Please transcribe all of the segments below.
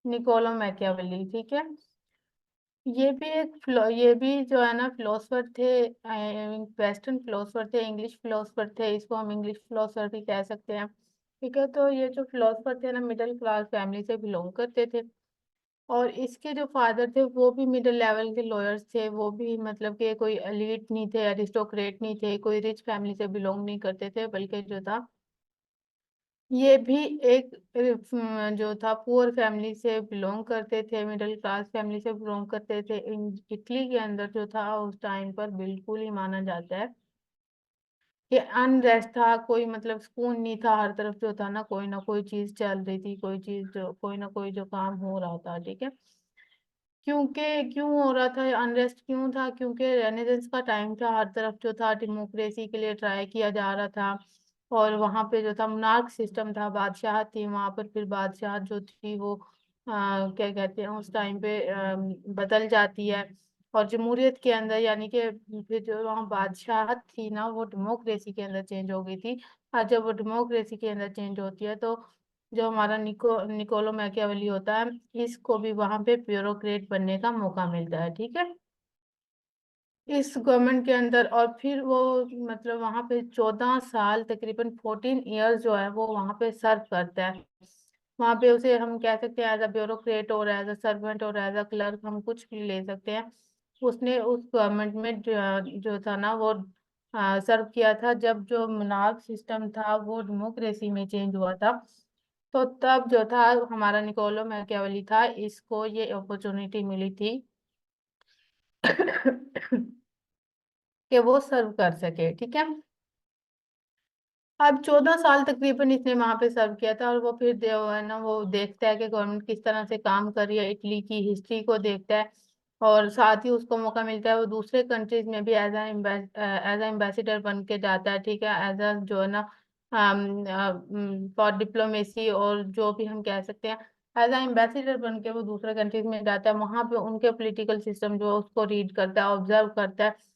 Niccolo Machiavelli, ठीक है। ये भी जो है ना फिलोसफर थे, वेस्टर्न फिलोसफर थे, इंग्लिश फिलोसफर थे, इसको हम इंग्लिश फिलोसफर भी कह सकते हैं, ठीक है। तो ये जो फिलोसफर थे ना मिडिल क्लास फैमिली से बिलोंग करते थे, और इसके जो फादर थे वो भी मिडिल लेवल के लॉयर्स थे, वो भी मतलब कि कोई एलीट नहीं थे, एरिस्टोक्रेट नहीं थे, कोई रिच फैमिली से बिलोंग नहीं करते थे, बल्कि जो था ये भी एक जो था पुअर फैमिली से बिलोंग करते थे, मिडिल क्लास फैमिली से बिलोंग करते थे। इटली के अंदर जो था उस टाइम पर बिल्कुल ही माना जाता है कि अनरेस्ट था, कोई मतलब सुकून नहीं था, हर तरफ जो था ना कोई चीज चल रही थी, कोई चीज जो कोई ना कोई जो काम हो रहा था, ठीक है। क्योंकि क्यों हो रहा था अनरेस्ट, क्यों था? क्योंकि रेनेसांस का टाइम था, हर तरफ जो था डेमोक्रेसी के लिए ट्राई किया जा रहा था, और वहां पे जो था मोनार्क सिस्टम था, बादशाह थी वहां पर, फिर बादशाह जो थी वो क्या कहते हैं उस टाइम पे बदल जाती है, और जमहूरियत के अंदर यानी कि फिर जो वहाँ बादशाह थी ना वो डेमोक्रेसी के अंदर चेंज हो गई थी। और जब वो डेमोक्रेसी के अंदर चेंज होती है तो जो हमारा निकोलो मैकियावेली होता है, इसको भी वहां पे ब्यूरोक्रेट बनने का मौका मिलता है, ठीक है, इस गवर्नमेंट के अंदर। और फिर वो मतलब वहां पे 14 साल, तकरीबन 14 ईयर्स जो है वो वहां पे सर्व करता है। वहां पे उसे हम कह सकते हैं एज अ ब्यूरोक्रेट और एज अ सर्वेंट और एज अ क्लर्क, हम कुछ भी ले सकते हैं। उसने उस गवर्नमेंट में जो था ना वो सर्व किया था, जब जो मोनार्क सिस्टम था वो डेमोक्रेसी में चेंज हुआ था। तो तब जो था हमारा निकोलो मैकियावेली था, इसको ये अपॉर्चुनिटी मिली थी कि वो सर्व कर सके, ठीक है। अब 14 साल तकरीबन इसने वहां पे सर्व किया था, और वो फिर जो है ना वो देखता है कि गवर्नमेंट किस तरह से काम कर रही है, इटली की हिस्ट्री को देखता है, और साथ ही उसको मौका मिलता है वो दूसरे कंट्रीज में भी एज एम्बेसडर बन के जाता है, ठीक है, एज अ जो है ना फॉर डिप्लोमेसी, और जो भी हम कह सकते हैं एज अ एम्बेसडर बन के वो दूसरे कंट्रीज में जाता है, वहां पे उनके पॉलिटिकल सिस्टम जो है उसको रीड करता है, ऑब्जर्व करता है।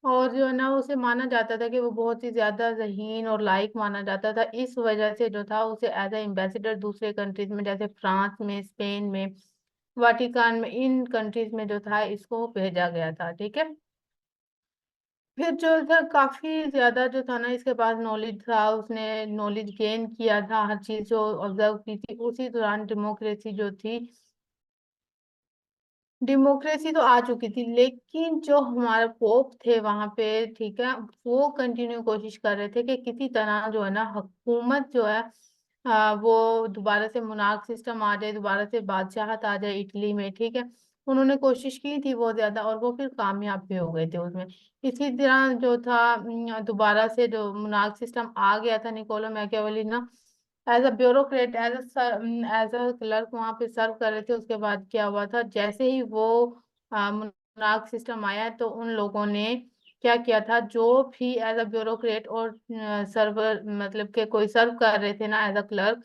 और जो है ना उसे माना जाता था कि वो बहुत ही ज्यादा ज़हीन और लाइक माना जाता था, इस वजह से जो था उसे एज ए एम्बेसडर दूसरे कंट्रीज में, जैसे फ्रांस में, स्पेन में, वाटिकान में, इन कंट्रीज में जो था इसको भेजा गया था, ठीक है। फिर जो था काफी ज्यादा जो था ना इसके पास नॉलेज था, उसने नॉलेज गेन किया था, हर चीज जो ऑब्जर्व की थी, उसी दौरान डेमोक्रेसी जो थी, डेमोक्रेसी तो आ चुकी थी, लेकिन जो हमारे पोप थे वहां पे, ठीक है, वो कंटिन्यू कोशिश कर रहे थे कि किसी तरह जो है ना हुकूमत जो है वो दोबारा से मोनार्क सिस्टम आ जाए, दोबारा से बादशाहत आ जाए इटली में, ठीक है। उन्होंने कोशिश की थी बहुत ज्यादा, और वो फिर कामयाब भी हो गए थे उसमें। इसी तरह जो था दोबारा से जो मोनार्क सिस्टम आ गया था, निकोलो मैकियावेली ना as a bureaucrat, as a clerk वहां पे सर्व कर रहे थे। उसके बाद क्या हुआ था, जैसे ही वो मोनार्क सिस्टम आया तो उन लोगों ने क्या किया था, जो भी एज अ ब्यूरोक्रेट और सर्वर मतलब के कोई सर्व कर रहे थे ना एज अ क्लर्क,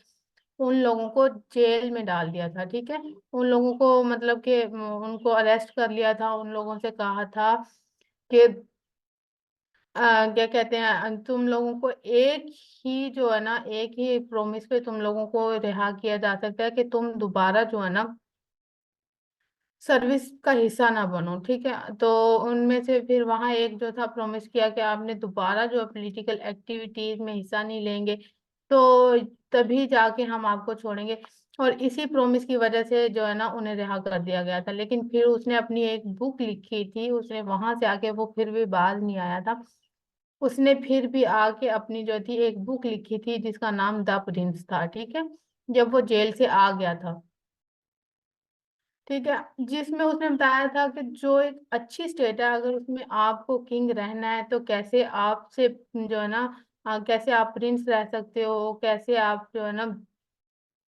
उन लोगों को जेल में डाल दिया था, ठीक है। उन लोगों को मतलब कि उनको अरेस्ट कर लिया था, उन लोगों से कहा था कि क्या कहते हैं तुम लोगों को एक ही जो है ना एक ही प्रॉमिस पे तुम लोगों को रिहा किया जा सकता है कि तुम दोबारा जो है ना सर्विस का हिस्सा ना बनो, ठीक है। तो उनमें से फिर वहां एक जो था प्रॉमिस किया कि आपने दोबारा जो पॉलिटिकल एक्टिविटीज में हिस्सा नहीं लेंगे, तो तभी जाके हम आपको छोड़ेंगे। और इसी प्रॉमिस की वजह से जो है ना उन्हें रिहा कर दिया गया था। लेकिन फिर उसने अपनी एक बुक लिखी थी, उसने वहां से आके वो फिर भी बाज नहीं आया था, उसने फिर भी आके अपनी जो थी एक बुक लिखी थी जिसका नाम द प्रिंस था, ठीक है, जब वो जेल से आ गया था, ठीक है। जिसमें उसने बताया था कि जो एक अच्छी स्टेट है, अगर उसमें आपको किंग रहना है तो कैसे आपसे जो है ना कैसे आप प्रिंस रह सकते हो, कैसे आप जो है ना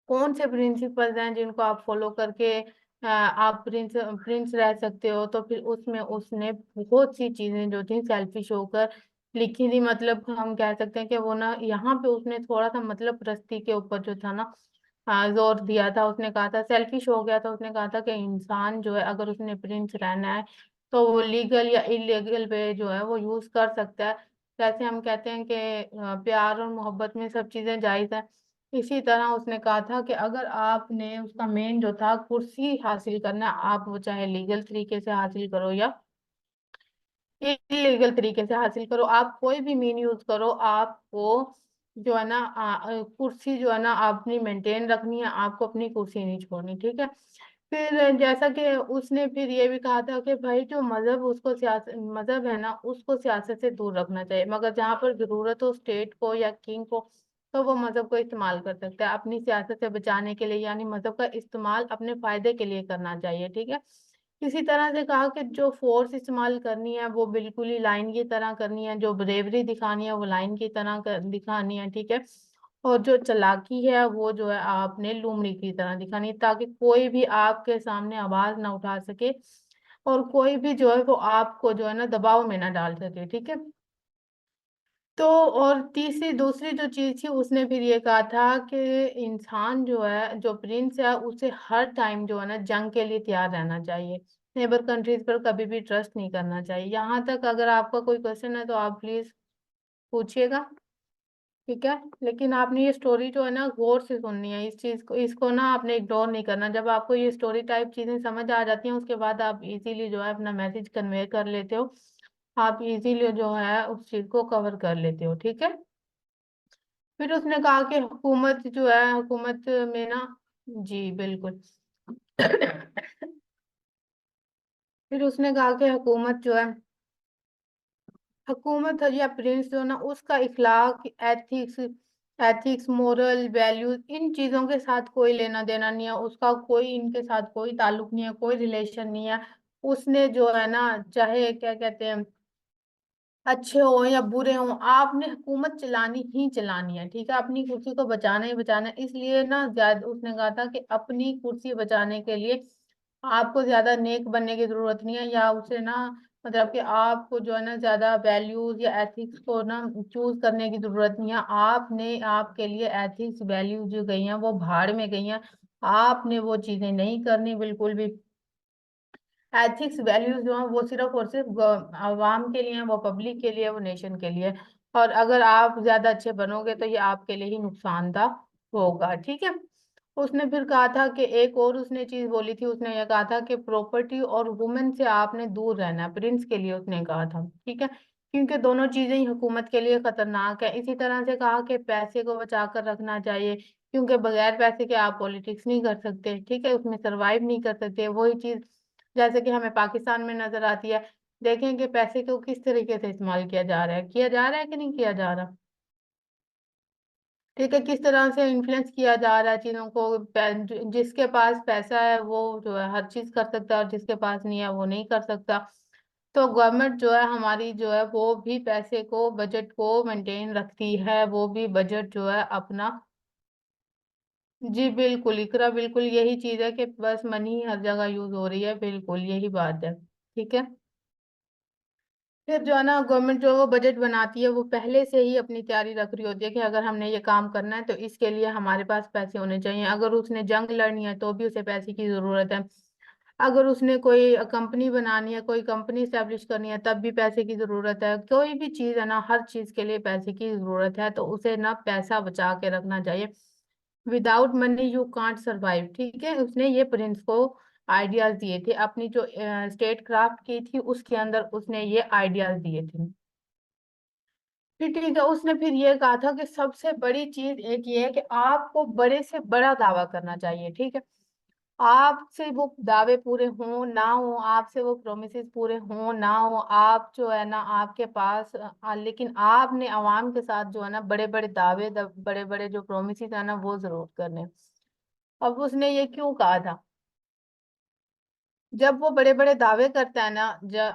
कौन से प्रिंसिपल्स हैं जिनको आप फॉलो करके आप प्रिंस प्रिंस रह सकते हो। तो फिर उसमें उसने बहुत सी चीजें जो थी सेल्फिश होकर लिखी थी, मतलब हम कह सकते हैं कि वो ना यहाँ पे उसने थोड़ा सा मतलब प्रस्ती के ऊपर जो था ना जोर दिया था। उसने कहा था सेल्फिश हो गया था, उसने कहा था कि इंसान जो है अगर उसने प्रिंस रहना है तो वो लीगल या इलीगल वे जो है वो यूज कर सकता है। जैसे हम कहते हैं कि प्यार और मोहब्बत में सब चीजें जायज है, इसी तरह उसने कहा था कि अगर आपने उसका मेन जो था कुर्सी हासिल करना, आप वो चाहे लीगल तरीके से हासिल करो या इलीगल तरीके से हासिल करो, आप कोई भी मीन यूज करो, आपको जो है ना कुर्सी जो है ना अपनी मेंटेन रखनी है, आपको अपनी कुर्सी नहीं छोड़नी, ठीक है। फिर जैसा कि उसने फिर ये भी कहा था कि भाई जो मजहब उसको सियासत मजहब है ना उसको सियासत से दूर रखना चाहिए, मगर जहाँ पर जरूरत हो स्टेट को या किंग को तो वो मजहब को इस्तेमाल कर सकता है अपनी सियासत से बचाने के लिए, यानी मजहब का इस्तेमाल अपने फायदे के लिए करना चाहिए, ठीक है। इसी तरह से कहा कि जो फोर्स इस्तेमाल करनी है वो बिल्कुल ही लाइन की तरह करनी है, जो ब्रेवरी दिखानी है वो लाइन की तरह दिखानी है, ठीक है। और जो चालाकी है वो जो है आपने लोमड़ी की तरह दिखानी है, ताकि कोई भी आपके सामने आवाज ना उठा सके और कोई भी जो है वो आपको जो है ना दबाव में ना डाल सके, ठीक है। तो और तीसरी दूसरी जो चीज थी उसने फिर ये कहा था कि इंसान जो है जो प्रिंस है उसे हर टाइम जो है ना जंग के लिए तैयार रहना चाहिए, नेबर कंट्रीज पर कभी भी ट्रस्ट नहीं करना चाहिए। यहाँ तक अगर आपका कोई क्वेश्चन है तो आप प्लीज पूछिएगा, ठीक है। लेकिन आपने ये स्टोरी जो है ना गौर से सुननी है, इस चीज को इसको ना आपने इग्नोर नहीं करना। जब आपको ये स्टोरी टाइप चीजें समझ आ जाती हैं उसके बाद आप इजीली जो है अपना मैसेज कन्वे कर लेते हो, आप इजीली जो है उस चीज को कवर कर लेते हो, ठीक है। फिर उसने कहा कि हुकूमत जो है हुकूमत में ना, जी बिल्कुल। फिर उसने कहा कि हुकूमत जो है हुकूमत या प्रिंस जो ना उसका इखलाक एथिक्स मोरल वैल्यूज इन चीजों के साथ कोई लेना देना नहीं है, उसका कोई इनके साथ कोई ताल्लुक नहीं है, कोई रिलेशन नहीं है। उसने जो है ना चाहे क्या कहते हैं अच्छे हो या बुरे हो आपने हुकूमत चलानी ही चलानी है, ठीक है। अपनी कुर्सी को बचाना ही बचाना है, इसलिए ना ज्यादा उसने कहा था कि अपनी कुर्सी बचाने के लिए आपको ज्यादा नेक बनने की जरूरत नहीं है, या उसे ना मतलब कि आपको जो है ना ज्यादा वैल्यूज या एथिक्स को ना चूज करने की जरूरत नहीं है। आपने आपके लिए एथिक्स वैल्यूज जो गई हैं वो भाड़ में गई हैं, आपने वो चीजें नहीं करनी बिल्कुल भी। एथिक्स वैल्यूज जो है वो सिर्फ और सिर्फ आवाम के लिए है, वो पब्लिक के लिए, वो नेशन के लिए। और अगर आप ज्यादा अच्छे बनोगे तो ये आपके लिए ही नुकसानदा होगा, ठीक है। उसने फिर कहा था कि एक और उसने चीज बोली थी, उसने ये कहा था कि प्रॉपर्टी और वुमेन से आपने दूर रहना है, प्रिंस के लिए उसने कहा था, ठीक है। क्योंकि दोनों चीजें ही हुकूमत के लिए खतरनाक है। इसी तरह से कहा कि पैसे को बचा कर रखना चाहिए, क्योंकि बगैर पैसे के आप पॉलिटिक्स नहीं कर सकते, ठीक है, उसमें सरवाइव नहीं कर सकते। वही चीज जैसे कि हमें पाकिस्तान में नजर आती है, देखें कि पैसे को किस तरीके से इस्तेमाल किया जा रहा है, किया जा रहा है कि नहीं किया जा रहा, ठीक है। किस तरह से इन्फ्लुएंस किया जा रहा है चीजों को, जिसके पास पैसा है वो जो है हर चीज कर सकता है और जिसके पास नहीं है वो नहीं कर सकता। तो गवर्नमेंट जो है हमारी जो है वो भी पैसे को बजट को मेंटेन रखती है, वो भी बजट जो है अपना, जी बिल्कुल इकरा, बिल्कुल यही चीज है कि बस मनी हर जगह यूज हो रही है, बिल्कुल यही बात है, ठीक है। फिर जो है ना गवर्नमेंट जो वो बजट बनाती है वो पहले से ही अपनी तैयारी रख रही होती है कि अगर हमने ये काम करना है तो इसके लिए हमारे पास पैसे होने चाहिए। अगर उसने जंग लड़नी है तो भी उसे पैसे की जरूरत है, अगर उसने कोई कंपनी बनानी है, कोई कंपनी स्टैब्लिश करनी है तब भी पैसे की जरूरत है। कोई भी चीज है ना हर चीज के लिए पैसे की जरूरत है, तो उसे ना पैसा बचा के रखना चाहिए। Without money you can't survive, ठीक है। उसने ये प्रिंस को आइडियाज दिए थे, अपनी जो स्टेट क्राफ्ट की थी उसके अंदर उसने ये आइडियाज दिए थे, फिर ठीक है। उसने फिर ये कहा था कि सबसे बड़ी चीज एक ये है कि आपको बड़े से बड़ा दावा करना चाहिए, ठीक है। आपसे वो दावे पूरे हों ना हो, आपसे वो प्रोमिसेस पूरे हों ना हो, आप जो है ना आपके पास लेकिन आपने आवाम के साथ जो है ना बड़े बड़े दावे बड़े बड़े जो प्रोमिसेस है ना वो जरूर करने। अब उसने ये क्यों कहा था, जब वो बड़े बड़े दावे करता है ना,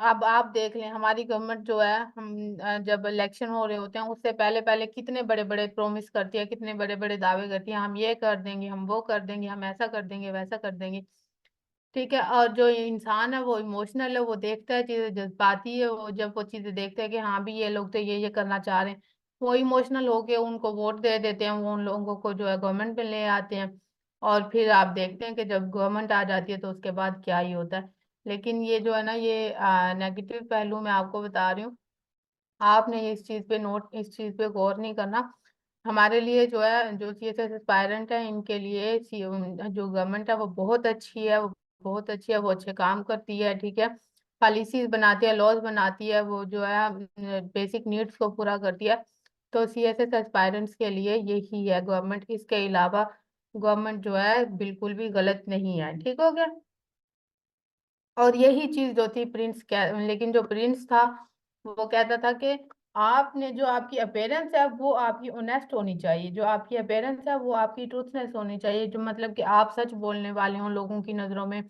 अब आप देख लें हमारी गवर्नमेंट जो है, हम जब इलेक्शन हो रहे होते हैं उससे पहले पहले कितने बड़े बड़े प्रोमिस करती है, कितने बड़े बड़े दावे करती है, हम ये कर देंगे, हम वो कर देंगे, हम ऐसा कर देंगे, वैसा कर देंगे, ठीक है। और जो इंसान है वो इमोशनल है, वो देखता है चीजें, जज्बाती है वो, जब वो चीजें देखते हैं कि हाँ भी ये लोग तो ये करना चाह रहे हैं, वो इमोशनल होके उनको वोट दे देते हैं, वो उन लोगों को जो है गवर्नमेंट में ले आते हैं। और फिर आप देखते हैं कि जब गवर्नमेंट आ जाती है तो उसके बाद क्या ही होता है। लेकिन ये जो है ना ये नेगेटिव पहलू मैं आपको बता रही हूँ, आपने इस चीज पे गौर नहीं करना। हमारे लिए जो है, जो सीएसएस एस्पायरेंट है, इनके लिए जो गवर्नमेंट है वो बहुत अच्छी है, वो बहुत अच्छी है, वो अच्छे काम करती है, ठीक है। पॉलिसीज बनाती है, लॉज बनाती है, वो जो है बेसिक नीड्स को पूरा करती है। तो सीएसएस एस्पायरेंट्स के लिए यही है गवर्नमेंट, इसके अलावा गवर्नमेंट जो है बिल्कुल भी गलत नहीं है, ठीक हो गया। और यही चीज जो थी लेकिन जो प्रिंस था वो कहता था कि आपने जो आपकी अपेयरेंस है वो आपकी ऑनेस्ट होनी चाहिए, जो आपकी अपेयरेंस है वो आपकी ट्रूथनेस होनी चाहिए, जो मतलब कि आप सच बोलने वाले हो लोगों की नजरों में,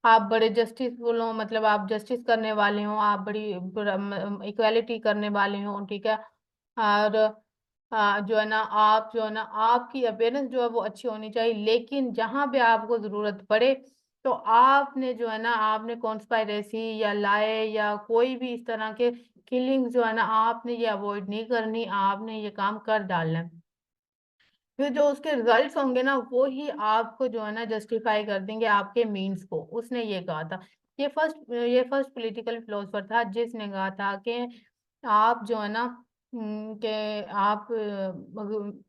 आप बड़े जस्टिसफुल हो, मतलब आप जस्टिस करने वाले हो, आप बड़ी इक्वालिटी करने वाले हो, ठीक है। और जो है ना, आप जो है ना, आपकी अपेयरेंस जो है वो अच्छी होनी चाहिए, लेकिन जहां पे आपको जरूरत पड़े तो आपने जो है ना, आपने कॉन्स्पायरेसी या लाए या कोई भी इस तरह के किलिंग्स जो है ना, आपने ये अवॉइड नहीं करनी, आपने ये काम कर डालना है। फिर जो उसके रिजल्ट्स होंगे ना, वो ही आपको जो है ना जस्टिफाई कर देंगे आपके मीन्स को। उसने ये कहा था, ये फर्स्ट पॉलिटिकल फिलोसफर था जिसने कहा था कि आप जो है ना, कि आप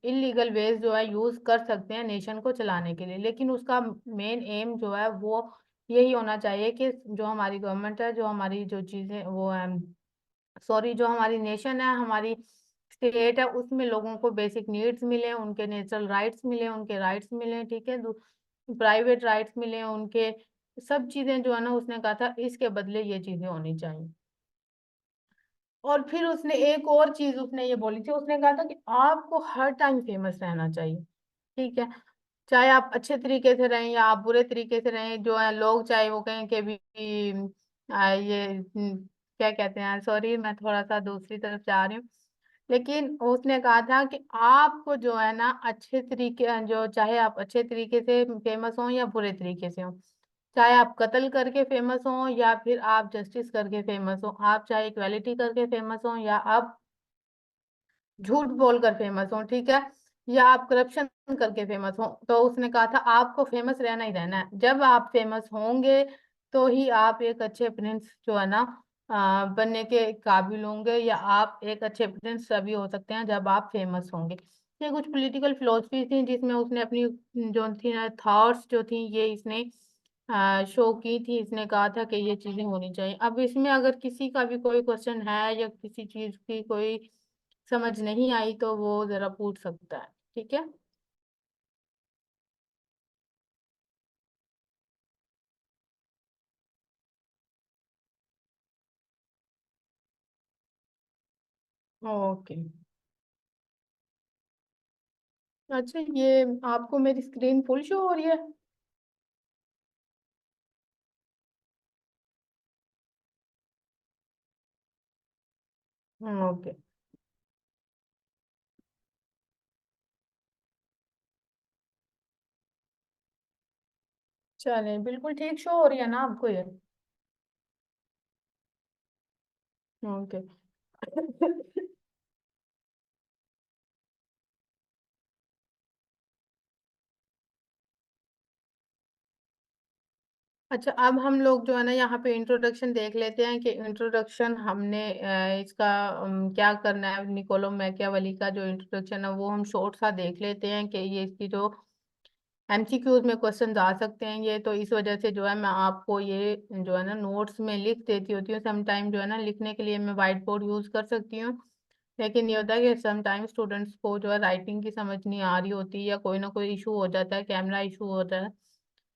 इलीगल वेज जो है यूज कर सकते हैं नेशन को चलाने के लिए, लेकिन उसका मेन एम जो है वो यही होना चाहिए कि जो हमारी गवर्नमेंट है, जो हमारी जो चीजें वो है, सॉरी, जो हमारी नेशन है, हमारी स्टेट है, उसमें लोगों को बेसिक नीड्स मिले, उनके नेचुरल राइट्स मिले, उनके राइट्स मिले, ठीक है, प्राइवेट राइट्स मिले उनके, सब चीजें जो है ना, उसने कहा था इसके बदले ये चीजें होनी चाहिए। और फिर उसने एक और चीज उसने ये बोली थी, उसने कहा था कि आपको हर टाइम फेमस रहना चाहिए, ठीक है। चाहे आप अच्छे तरीके से रहें या आप बुरे तरीके से रहें, जो है लोग चाहे वो कहें कि भी ये क्या कहते हैं, सॉरी मैं थोड़ा सा दूसरी तरफ जा रही हूँ, लेकिन उसने कहा था कि आपको जो है ना अच्छे तरीके, जो चाहे आप अच्छे तरीके से फेमस हो या बुरे तरीके से हो, चाहे आप कत्ल करके फेमस हो या फिर आप जस्टिस करके फेमस हो, आप चाहे इक्वालिटी करके फेमस हो या आप झूठ बोलकर फेमस हो, ठीक है, या आप करप्शन करके फेमस हो, तो उसने कहा था आपको फेमस रहना ही रहना है। जब आप फेमस होंगे तो ही आप एक अच्छे प्रिंस जो है ना बनने के काबिल होंगे, या आप एक अच्छे प्रिंस तभी हो सकते हैं जब आप फेमस होंगे। ये कुछ पॉलिटिकल फिलोसफी थी जिसमें उसने अपनी जो थी ना थॉट्स जो थी, ये इसने शो की थी, इसने कहा था कि ये चीजें होनी चाहिए। अब इसमें अगर किसी का भी कोई क्वेश्चन है या किसी चीज की कोई समझ नहीं आई तो वो जरा पूछ सकता है, ठीक है। ओके। अच्छा, ये आपको मेरी स्क्रीन फुल शो हो रही है? ओके। चलिए, बिल्कुल ठीक शो हो रही है ना आपको ये? ओके। अच्छा, अब हम लोग जो है ना यहाँ पे इंट्रोडक्शन देख लेते हैं कि इंट्रोडक्शन हमने इसका क्या करना है। निकोलो मैकियावेली का जो इंट्रोडक्शन है वो हम शॉर्ट सा देख लेते हैं कि ये इसकी जो एमसीक्यूज में क्वेश्चन आ सकते हैं ये, तो इस वजह से जो है मैं आपको ये जो है ना नोट्स में लिख देती होती हूँ। सम टाइम जो है ना लिखने के लिए मैं वाइट बोर्ड यूज कर सकती हूँ, लेकिन ये होता है कि सम टाइम स्टूडेंट्स को जो है राइटिंग की समझ नहीं आ रही होती, या कोई ना कोई इशू हो जाता है, कैमरा इशू होता है,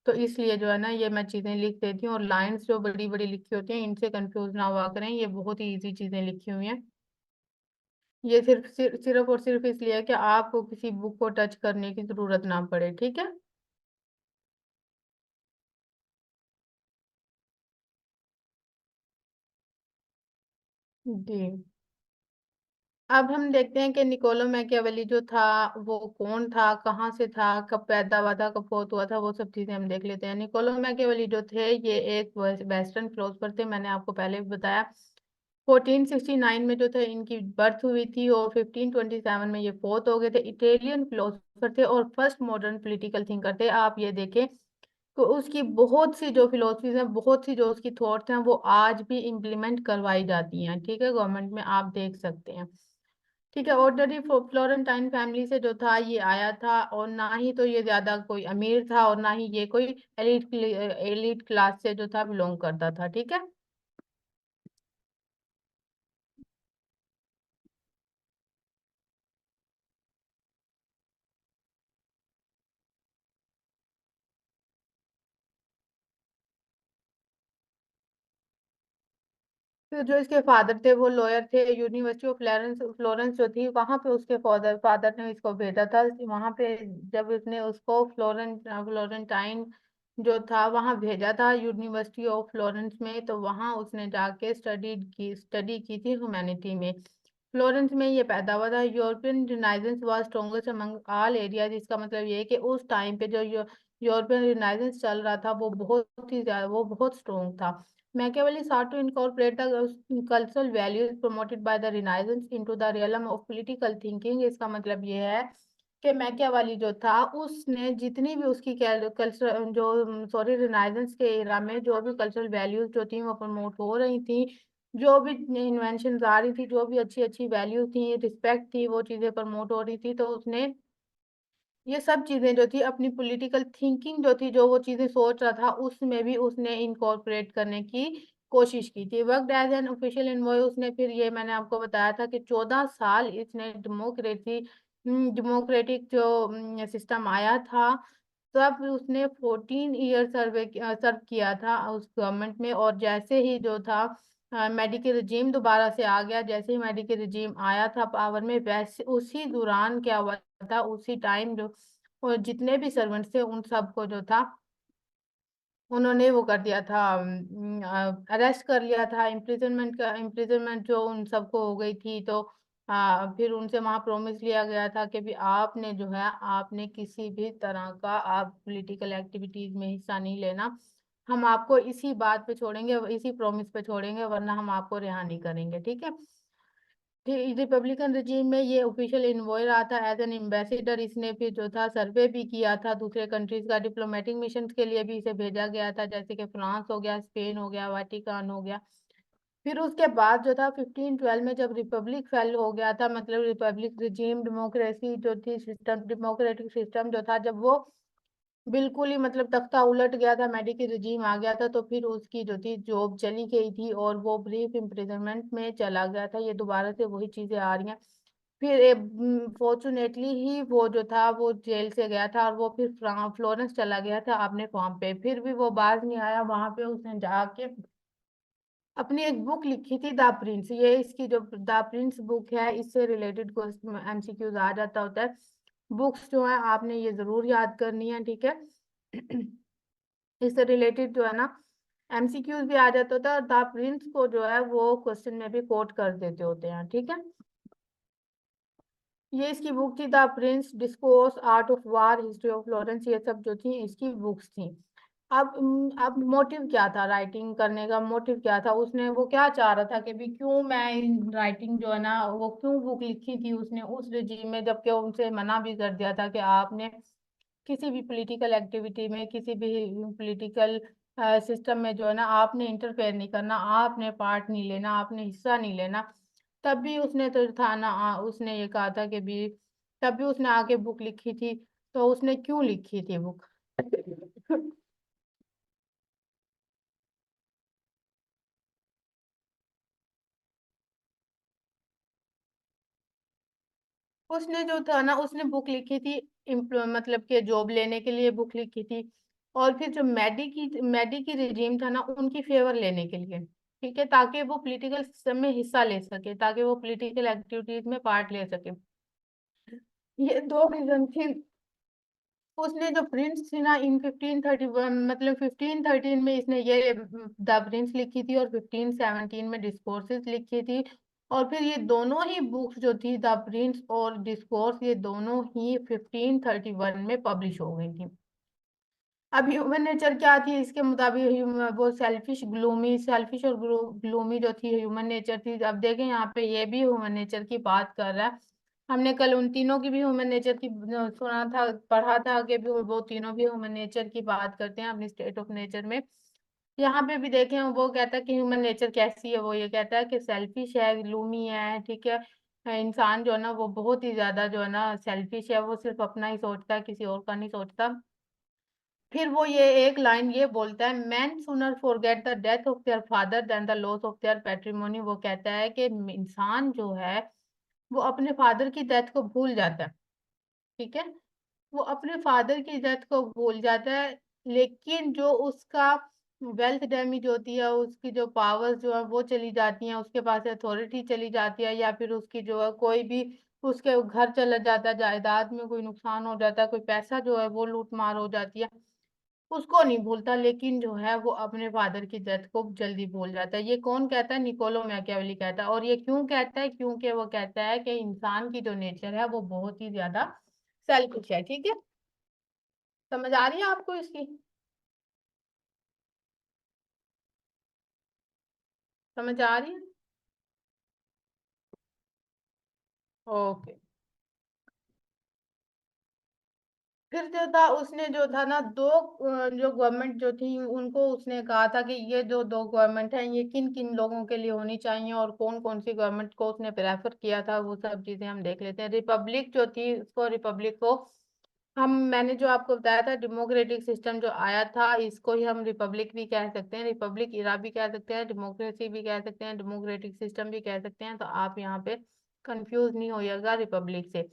तो इसलिए जो है ना ये मैं चीजें लिख देती हूँ। और लाइंस जो बड़ी बड़ी लिखी होती हैं इनसे कंफ्यूज ना हुआ करें, ये बहुत ही इजी चीजें लिखी हुई हैं। ये सिर्फ और सिर्फ इसलिए है कि आपको किसी बुक को टच करने की जरूरत ना पड़े, ठीक है। जी। अब हम देखते हैं कि निकोलो मैकियावेली जो था वो कौन था, कहाँ से था, कब पैदा हुआ था, कब फोत हुआ था, वो सब चीजें हम देख लेते हैं। निकोलो मैकियावेली जो थे ये एक वेस्टर्न फिलोसफर थे, मैंने आपको पहले भी बताया। 1469 में जो थे इनकी बर्थ हुई थी, और 1527 में ये फोत हो गए थे। इटालियन फिलोसफर थे और फर्स्ट मॉडर्न पॉलिटिकल थिंकर थे। आप ये देखें तो उसकी बहुत सी जो फिलोसफीज हैं, बहुत सी जो उसकी थॉट्स हैं, वो आज भी इम्प्लीमेंट करवाई जाती हैं, ठीक है, गवर्नमेंट में आप देख सकते हैं। ठीक है, ऑर्डनरी फ्लोरेंटाइन फैमिली से जो था ये आया था, और ना ही तो ये ज्यादा कोई अमीर था, और ना ही ये कोई एलिट क्लास से जो था बिलोंग करता था। ठीक है। फिर जो इसके फादर थे वो लॉयर थे। यूनिवर्सिटी ऑफ फ्लोरेंस फ्लोरेंस जो थी वहां पे उसके फादर फादर ने इसको भेजा था वहां पे। जब इसने उसको फ्लोरेंटाइन जो था वहां भेजा था यूनिवर्सिटी ऑफ फ्लोरेंस में, तो वहां उसने जाके स्टडी की थी ह्यूमैनिटी में। फ्लोरेंस में ये पैदा हुआ था। European renaissance was strongest among all areas. इसका मतलब ये है कि उस टाइम पे जो यूरोपियन रिनाइजेंस चल रहा था वो बहुत ही ज्यादा, वो बहुत स्ट्रॉन्ग था। Machiavelli sought to incorporate the cultural values promoted by the Renaissance into the realm of political thinking। इसका मतलब ये है कि मैकियावेली जो था उसने जितनी भी उसकी कल्चर जो सॉरी रिनाइजेंस के एरा में जो भी कल्चरल वैल्यूज जो थी वो प्रमोट हो रही थी, जो भी इन्वेंशन आ रही थी, जो भी अच्छी अच्छी वैल्यू थी, रिस्पेक्ट थी, वो चीजें प्रमोट हो रही थी, तो उसने ये सब चीजें जो थी अपनी पॉलिटिकल थिंकिंग जो थी, जो वो चीजें सोच रहा था, उसमें भी उसने इनकॉर्पोरेट करने की कोशिश की थी। Worked as an official envoy. उसने फिर ये मैंने आपको बताया था कि 14 साल इसने डेमोक्रेटिक जो सिस्टम आया था, तब उसने 14 ईयर सर्व किया था उस गवर्नमेंट में। और जैसे ही जो था मेडिकल रिजीम दोबारा से आ गया, जैसे ही मेडिकल रिजीम आया था पावर में, वैसे उसी दौरान क्या हुआ था, उसी टाइम जो और जितने भी सर्वेंट्स थे उन सबको जो था उन्होंने वो कर दिया था, अरेस्ट कर लिया था। इम्प्रिजनमेंट जो उन सबको हो गई थी, तो फिर उनसे वहां प्रोमिस लिया गया था कि भी आपने जो है आपने किसी भी तरह का आप पॉलिटिकल एक्टिविटीज में हिस्सा नहीं लेना। हम आपको इसी बात पे छोड़ेंगे, इसी प्रॉमिस पे छोड़ेंगे, वरना हम आपको रिहा नहीं करेंगे। ठीक है। रिपब्लिकन रजीम में ये ऑफिशियल इन्वॉय रहा था एज एन एम्बेसडर। इसने फिर जो था सर्वे भी किया था दूसरे कंट्रीज का। डिप्लोमेटिक मिशन के लिए भी इसे भेजा गया था, जैसे कि फ्रांस हो गया, स्पेन हो गया, वाटिकान हो गया। फिर उसके बाद जो था 1512 में जब रिपब्लिक फेल हो गया था, मतलब रिपब्लिक रिजीम डेमोक्रेसी जो थी सिस्टम, डेमोक्रेटिक सिस्टम जो था, जब वो बिल्कुल ही मतलब तख्ता उलट गया था, मेडिकल रिजीम आ गया था, तो फिर उसकी जो थी जॉब चली गई थी और वो ब्रीफ इम्प्रिजनमेंट में चला गया था। ये दोबारा से वही चीजें आ रही हैं। फिर फॉर्चुनेटली ही वो जो था वो जेल से गया था, और वो फिर फ्लोरेंस चला गया था अपने फॉर्म पे। फिर भी वो बाज नहीं आया। वहां पे उसने जाके अपनी एक बुक लिखी थी द प्रिंस। ये इसकी जो द प्रिंस बुक है, इससे रिलेटेड क्वेश्चन एमसीक्यूज आ जाता होता है। बुक्स जो है आपने ये जरूर याद करनी है। ठीक है। इससे रिलेटेड जो है ना एमसीक्यूज भी आ जाता होता है, और द प्रिंस को जो है वो क्वेश्चन में भी कोट कर देते होते हैं। ठीक है। ये इसकी बुक थी the Prince, discourse, art of war, history of Florence. ये सब जो थी इसकी बुक्स थी। अब मोटिव क्या था राइटिंग करने का? मोटिव क्या था? उसने वो क्या चाह रहा था कि भी क्यों मैं राइटिंग जो है ना वो क्यों बुक लिखी थी उसने उस रिजीम में, जबकि उनसे मना भी कर दिया था कि आपने किसी भी पॉलिटिकल एक्टिविटी में, किसी भी पॉलिटिकल सिस्टम में जो है ना आपने इंटरफेयर नहीं करना, आपने पार्ट नहीं लेना, आपने हिस्सा नहीं लेना। तब भी उसने तो था ना उसने ये कहा था कि भी तब भी उसने आके बुक लिखी थी। तो उसने क्यों लिखी थी बुक? उसने जो था ना उसने बुक लिखी थी मतलब कि जॉब लेने के लिए बुक लिखी थी, और फिर जो मैडी की रिजीम था ना उनकी फेवर लेने के लिए। ठीक है, ताकि वो पॉलिटिकल सिस्टम में हिस्सा ले सके, ताकि वो पॉलिटिकल एक्टिविटीज में पार्ट ले सके। ये दो रीजन थी। उसने जो प्रिंस थी ना इन 1531 मतलब 1513 में इसने ये द प्रिंस लिखी थी, और 1517 में डिस्कोर्सेस लिखी थी। और फिर ये दोनों ही बुक्स जो थी द प्रिंस और डिस्कोर्स, ये दोनों ही 1531 में पब्लिश हो गई थी। अब ह्यूमन नेचर क्या थी इसके मुताबिक? वो सेल्फिश और ग्लूमी जो थी ह्यूमन नेचर थी। अब देखें यहाँ पे ये भी ह्यूमन नेचर की बात कर रहा है। हमने कल उन तीनों की भी ह्यूमन नेचर की सुना था, पढ़ा था कि भी वो तीनों भी ह्यूमन नेचर की बात करते हैं अपनी स्टेट ऑफ नेचर में। यहाँ पे भी देखें वो कहता है कि ह्यूमन नेचर कैसी है। वो ये कहता है कि सेल्फिश है, ग्लूमी है। ठीक है। इंसान जो है ना वो बहुत ही ज्यादा जो है ना सेल्फिश है, वो सिर्फ अपना ही सोचता है, किसी और का नहीं सोचता। फिर वो ये एक लाइन ये बोलता है, men sooner forget the death of their father than the loss of their patrimony. वो कहता है कि इंसान जो है वो अपने फादर की डेथ को भूल जाता है, ठीक है, वो अपने फादर की डेथ को भूल जाता है, लेकिन जो उसका वेल्थ डैमेज होती है, उसकी जो पावर्स जो है वो चली जाती हैं, उसके पास अथॉरिटी चली जाती है, या फिर उसकी जो है कोई भी उसके घर चला जाता है, जायदाद में कोई नुकसान हो जाता है, कोई पैसा जो है वो लूट मार हो जाती है, उसको नहीं भूलता, लेकिन जो है वो अपने फादर की डेथ को जल्दी भूल जाता है। ये कौन कहता है? निकोलो मैकियावेली कहता है। और ये क्यों कहता है? क्योंकि वो कहता है कि इंसान की जो नेचर है वो बहुत ही ज्यादा सेल्फिश है, ठीक है। समझ आ रही है आपको इसकी? समझ आ रही है? ओके। फिर जो था उसने जो था ना दो जो गवर्नमेंट जो थी उनको उसने कहा था कि ये जो दो गवर्नमेंट है ये किन किन लोगों के लिए होनी चाहिए, और कौन कौन सी गवर्नमेंट को उसने प्रेफर किया था, वो सब चीजें हम देख लेते हैं। रिपब्लिक जो थी उसको, रिपब्लिक को हम, मैंने जो आपको बताया था डेमोक्रेटिक सिस्टम जो आया था, इसको ही हम रिपब्लिक भी कह सकते हैं, रिपब्लिक इरा भी कह सकते हैं, डेमोक्रेसी भी कह सकते हैं, डेमोक्रेटिक सिस्टम भी कह सकते हैं। तो आप यहाँ पे कंफ्यूज नहीं होइएगा रिपब्लिक से।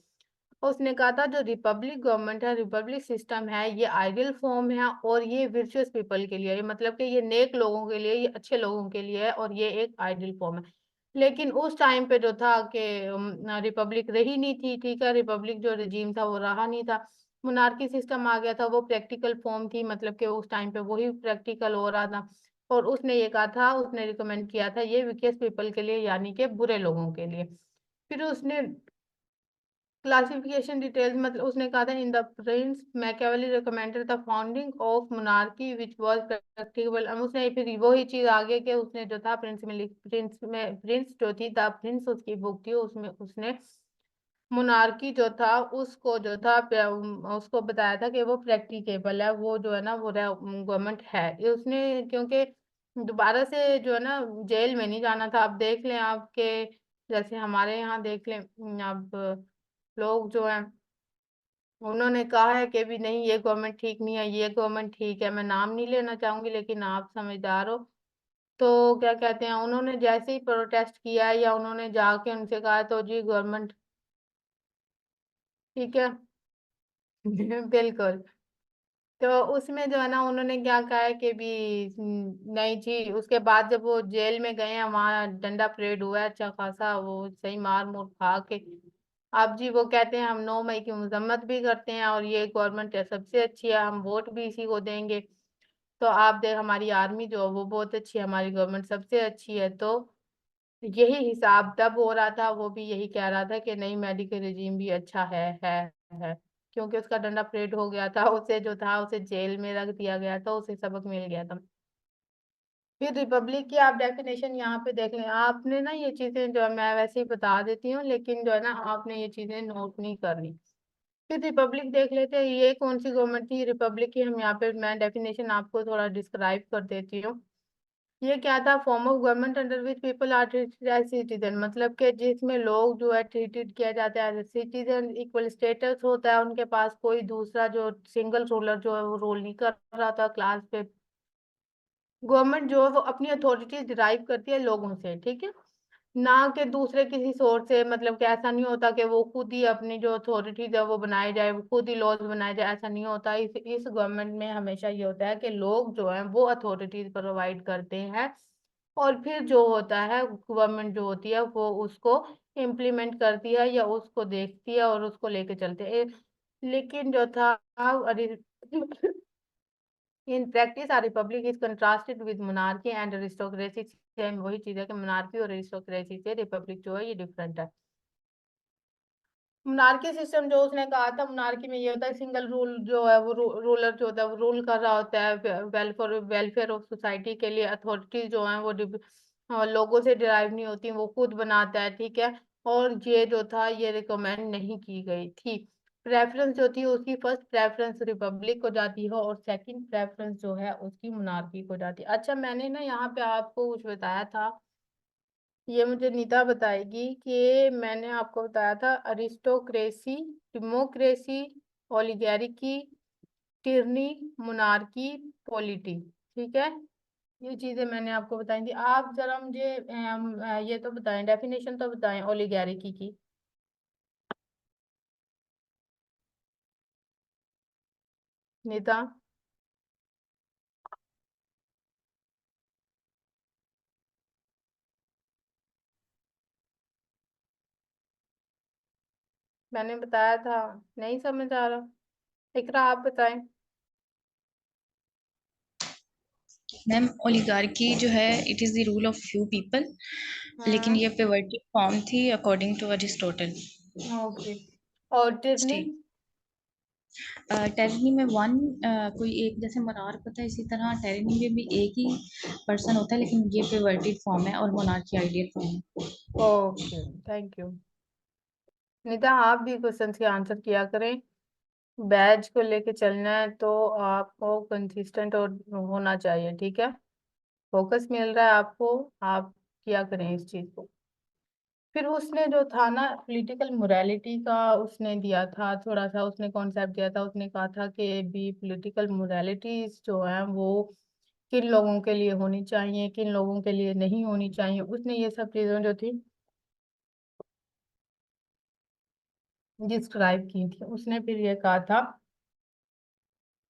उसने कहा था जो रिपब्लिक गवर्नमेंट है, रिपब्लिक सिस्टम है, ये आइडियल फॉर्म है और ये विर्चुअस पीपल के लिए है, मतलब कि ये नेक लोगों के लिए, ये अच्छे लोगों के लिए है, और ये एक आइडियल फॉर्म है। लेकिन उस टाइम पे जो था कि रिपब्लिक रही नहीं थी, ठीक है, रिपब्लिक जो रिजीम था वो रहा नहीं था, मोनार्की सिस्टम आ गया था, वो प्रैक्टिकल फॉर्म थी, मतलब कि उस टाइम पे वही प्रैक्टिकल हो रहा था। और उसने ये कहा था, उसने रिकमेंड किया था ये विकेस पीपल के लिए, यानी कि बुरे लोगों के लिए। फिर उसने क्लासिफिकेशन डिटेल्स, मतलब उसने कहा था in the Prince Machiavelli recommended the founding of monarchy which was practicable. उसने फिर वही चीज आगे के उसने जो था प्रिंस जो थी द प्रिंस उसकी बुक थी, उसमें उसने मोनार्की जो था उसको जो था उसको बताया था कि वो प्रैक्टिकेबल है, वो जो है ना वो गवर्नमेंट है ये उसने, क्योंकि दोबारा से जो है ना जेल में नहीं जाना था। अब देख लें आपके, जैसे हमारे यहाँ देख लें, अब लोग जो है उन्होंने कहा है कि भी नहीं ये गवर्नमेंट ठीक नहीं है, ये गवर्नमेंट ठीक है, मैं नाम नहीं लेना चाहूंगी लेकिन आप समझदार हो। तो क्या कहते हैं, उन्होंने जैसे ही प्रोटेस्ट किया है या उन्होंने जाके उनसे कहा तो जी गवर्नमेंट ठीक है। बिल्कुल। तो उसमें जो है ना उन्होंने क्या कहा है कि भी नहीं जी, उसके बाद जब वो जेल में गए हैं वहां डंडा परेड हुआ है अच्छा खासा, वो सही मार मूर खा के, अब जी वो कहते हैं हम 9 मई की मजम्मत भी करते हैं और ये गवर्नमेंट है सबसे अच्छी है, हम वोट भी इसी को देंगे। तो आप देख हमारी आर्मी जो है वो बहुत अच्छी है, हमारी गवर्नमेंट सबसे अच्छी है। तो यही हिसाब तब हो रहा था, वो भी यही कह रहा था कि नहीं मेडिकल रिजीम भी अच्छा है, क्योंकि उसका डंडा परेड हो गया था, उसे जो था उसे जेल में रख दिया गया था, उसे सबक मिल गया था। फिर रिपब्लिक की आप डेफिनेशन यहाँ पे देख लें, आपने ना ये चीजें जो है मैं वैसे ही बता देती हूँ, लेकिन जो है ना आपने ये चीजें नोट नहीं करनी। फिर रिपब्लिक देख लेते हैं, ये कौन सी गवर्नमेंट थी रिपब्लिक की, हम यहाँ पे मैं डेफिनेशन आपको थोड़ा डिस्क्राइब कर देती हूँ। ये क्या था? Form of government under which people are treated as citizen, मतलब कि जिसमें लोग जो है ट्रीटेड किया जाता है एज सिटीजन, इक्वल स्टेटस होता है, उनके पास कोई दूसरा जो सिंगल रूलर जो है वो रोल नहीं कर रहा था क्लास पे। गवर्नमेंट जो है वो अपनी अथॉरिटी डिराइव करती है लोगों से, ठीक है, ना कि दूसरे किसी सोर्स से, मतलब कि ऐसा नहीं होता कि वो खुद ही अपनी जो अथॉरिटीज है वो बनाए जाए, वो खुद ही लॉज बनाए जाए, ऐसा नहीं होता। इस गवर्नमेंट में हमेशा ये होता है कि लोग जो है वो अथॉरिटीज प्रोवाइड करते हैं, और फिर जो होता है गवर्नमेंट जो होती है वो उसको इम्प्लीमेंट करती है या उसको देखती है और उसको लेके चलते हैं। लेकिन जो था in practice or republic is contrasted with monarchy and aristocracy. Same वही चीज है कि मोनार्की और अरिस्टोक्रेसी से रिपब्लिक जो है ये डिफरेंट है। मोनार्की सिस्टम जो उसने कहा था, मोनार्की में ये होता है सिंगल रूल जो है वो रूलर जो होता है वो रूल कर रहा होता है, वेलफेयर वेलफेयर ऑफ सोसाइटी के लिए अथॉरिटी जो है वो लोगों से डिराइव नहीं होती, वो खुद बनाता है, ठीक है। और ये जो था ये रिकमेंड नहीं की गई थी। प्रेफरेंस जो थी उसकी फर्स्ट प्रेफरेंस रिपब्लिक को जाती है और सेकंड प्रेफरेंस जो है उसकी मोनार्की को जाती है। अच्छा मैंने ना यहाँ पे आपको कुछ बताया था ये मुझे नीता बताएगी कि मैंने आपको बताया था aristocracy, democracy, oligarchy, tyranny, monarchy, polity. ठीक है, ये चीजें मैंने आपको बताई थी। आप जरा मुझे ये तो बताएं, डेफिनेशन तो बताएं ओलिगार्की की। नीता, मैंने बताया था, नहीं समझ आ रहा। इकरा आप बताएं। मैम ओलिगार्की जो है it is the rule of few people, लेकिन हाँ, ये पिवटिक फॉर्म थी अकॉर्डिंग टू अरिस्टोटल। ओके। और टिरनी? स्टेट टेरनी में वन कोई एक, जैसे मरार पता है, इसी तरह टेरनी में भी एक ही पर्सन होता है, लेकिन ये पिवटेड फॉर्म है और मोनार्की आइडियल फॉर्म है। Okay, thank you. नीता, आप भी क्वेश्चन के आंसर किया करें। बैच को लेके चलना है तो आपको कंसिस्टेंट और होना चाहिए, ठीक है। फोकस मिल रहा है आपको, आप किया करें इस चीज को। फिर उसने जो था ना पॉलिटिकल मोरालिटी का उसने दिया था, थोड़ा सा उसने कॉन्सेप्ट दिया था। उसने कहा था कि भी पॉलिटिकल मोरालिटीज जो है वो किन लोगों के लिए होनी चाहिए, किन लोगों के लिए नहीं होनी चाहिए। उसने ये सब चीजें जो थी डिस्क्राइब की थी। उसने फिर ये कहा था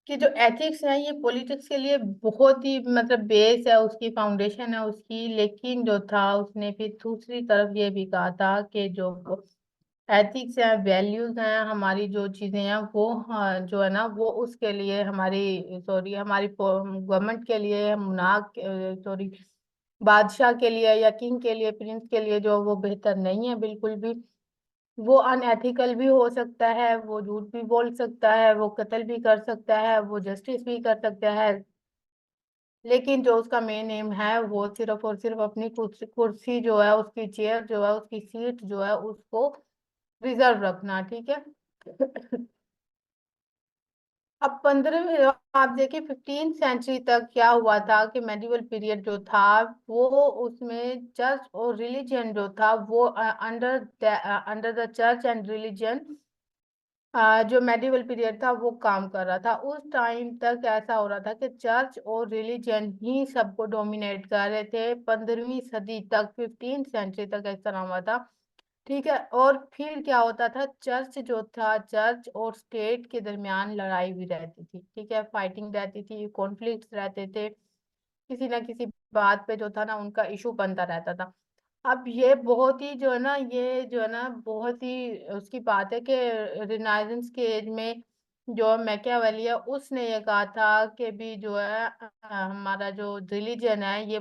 कि जो एथिक्स है ये पॉलिटिक्स के लिए बहुत ही मतलब बेस है उसकी, फाउंडेशन है उसकी। लेकिन जो था उसने फिर दूसरी तरफ ये भी कहा था कि जो एथिक्स है, वैल्यूज हैं, हमारी जो चीजें हैं वो, हाँ, जो है ना वो उसके लिए हमारी, सॉरी, हमारी गवर्नमेंट के लिए, मुनाक, सॉरी, बादशाह के लिए या किंग के लिए, प्रिंस के लिए जो वो बेहतर नहीं है बिल्कुल भी। वो अनएथिकल भी हो सकता है, वो झूठ भी बोल सकता है, वो कत्ल भी कर सकता है, वो जस्टिस भी कर सकता है। लेकिन जो उसका मेन एम है वो सिर्फ और सिर्फ अपनी कुर्सी, कुर्सी जो है उसकी, चेयर जो है उसकी, सीट जो है उसको रिजर्व रखना, ठीक है। अब 15वीं, आप देखिए 15th सेंचुरी तक क्या हुआ था कि मेडिवल पीरियड जो था वो, उसमें चर्च और रिलीजन जो था वो under under the church and religion, जो मेडिवल पीरियड था वो काम कर रहा था। उस टाइम तक ऐसा हो रहा था कि चर्च और रिलीजन ही सबको डोमिनेट कर रहे थे। 15वीं सदी तक, 15th सेंचुरी तक इस तरह हुआ था, ठीक है। और फिर क्या होता था, चर्च जो था, चर्च और स्टेट के दरमियान लड़ाई भी रहती थी, ठीक है, फाइटिंग रहती थी, कॉन्फ्लिक्ट्स रहते थे, किसी ना किसी बात पे जो था ना उनका इशू बनता रहता था। अब ये बहुत ही जो है ना, ये जो है ना बहुत ही उसकी बात है कि रिनाइजेंस के एज में जो मैकियावेली है उसने ये कहा था कि भी जो है हमारा जो रिलीजन है ये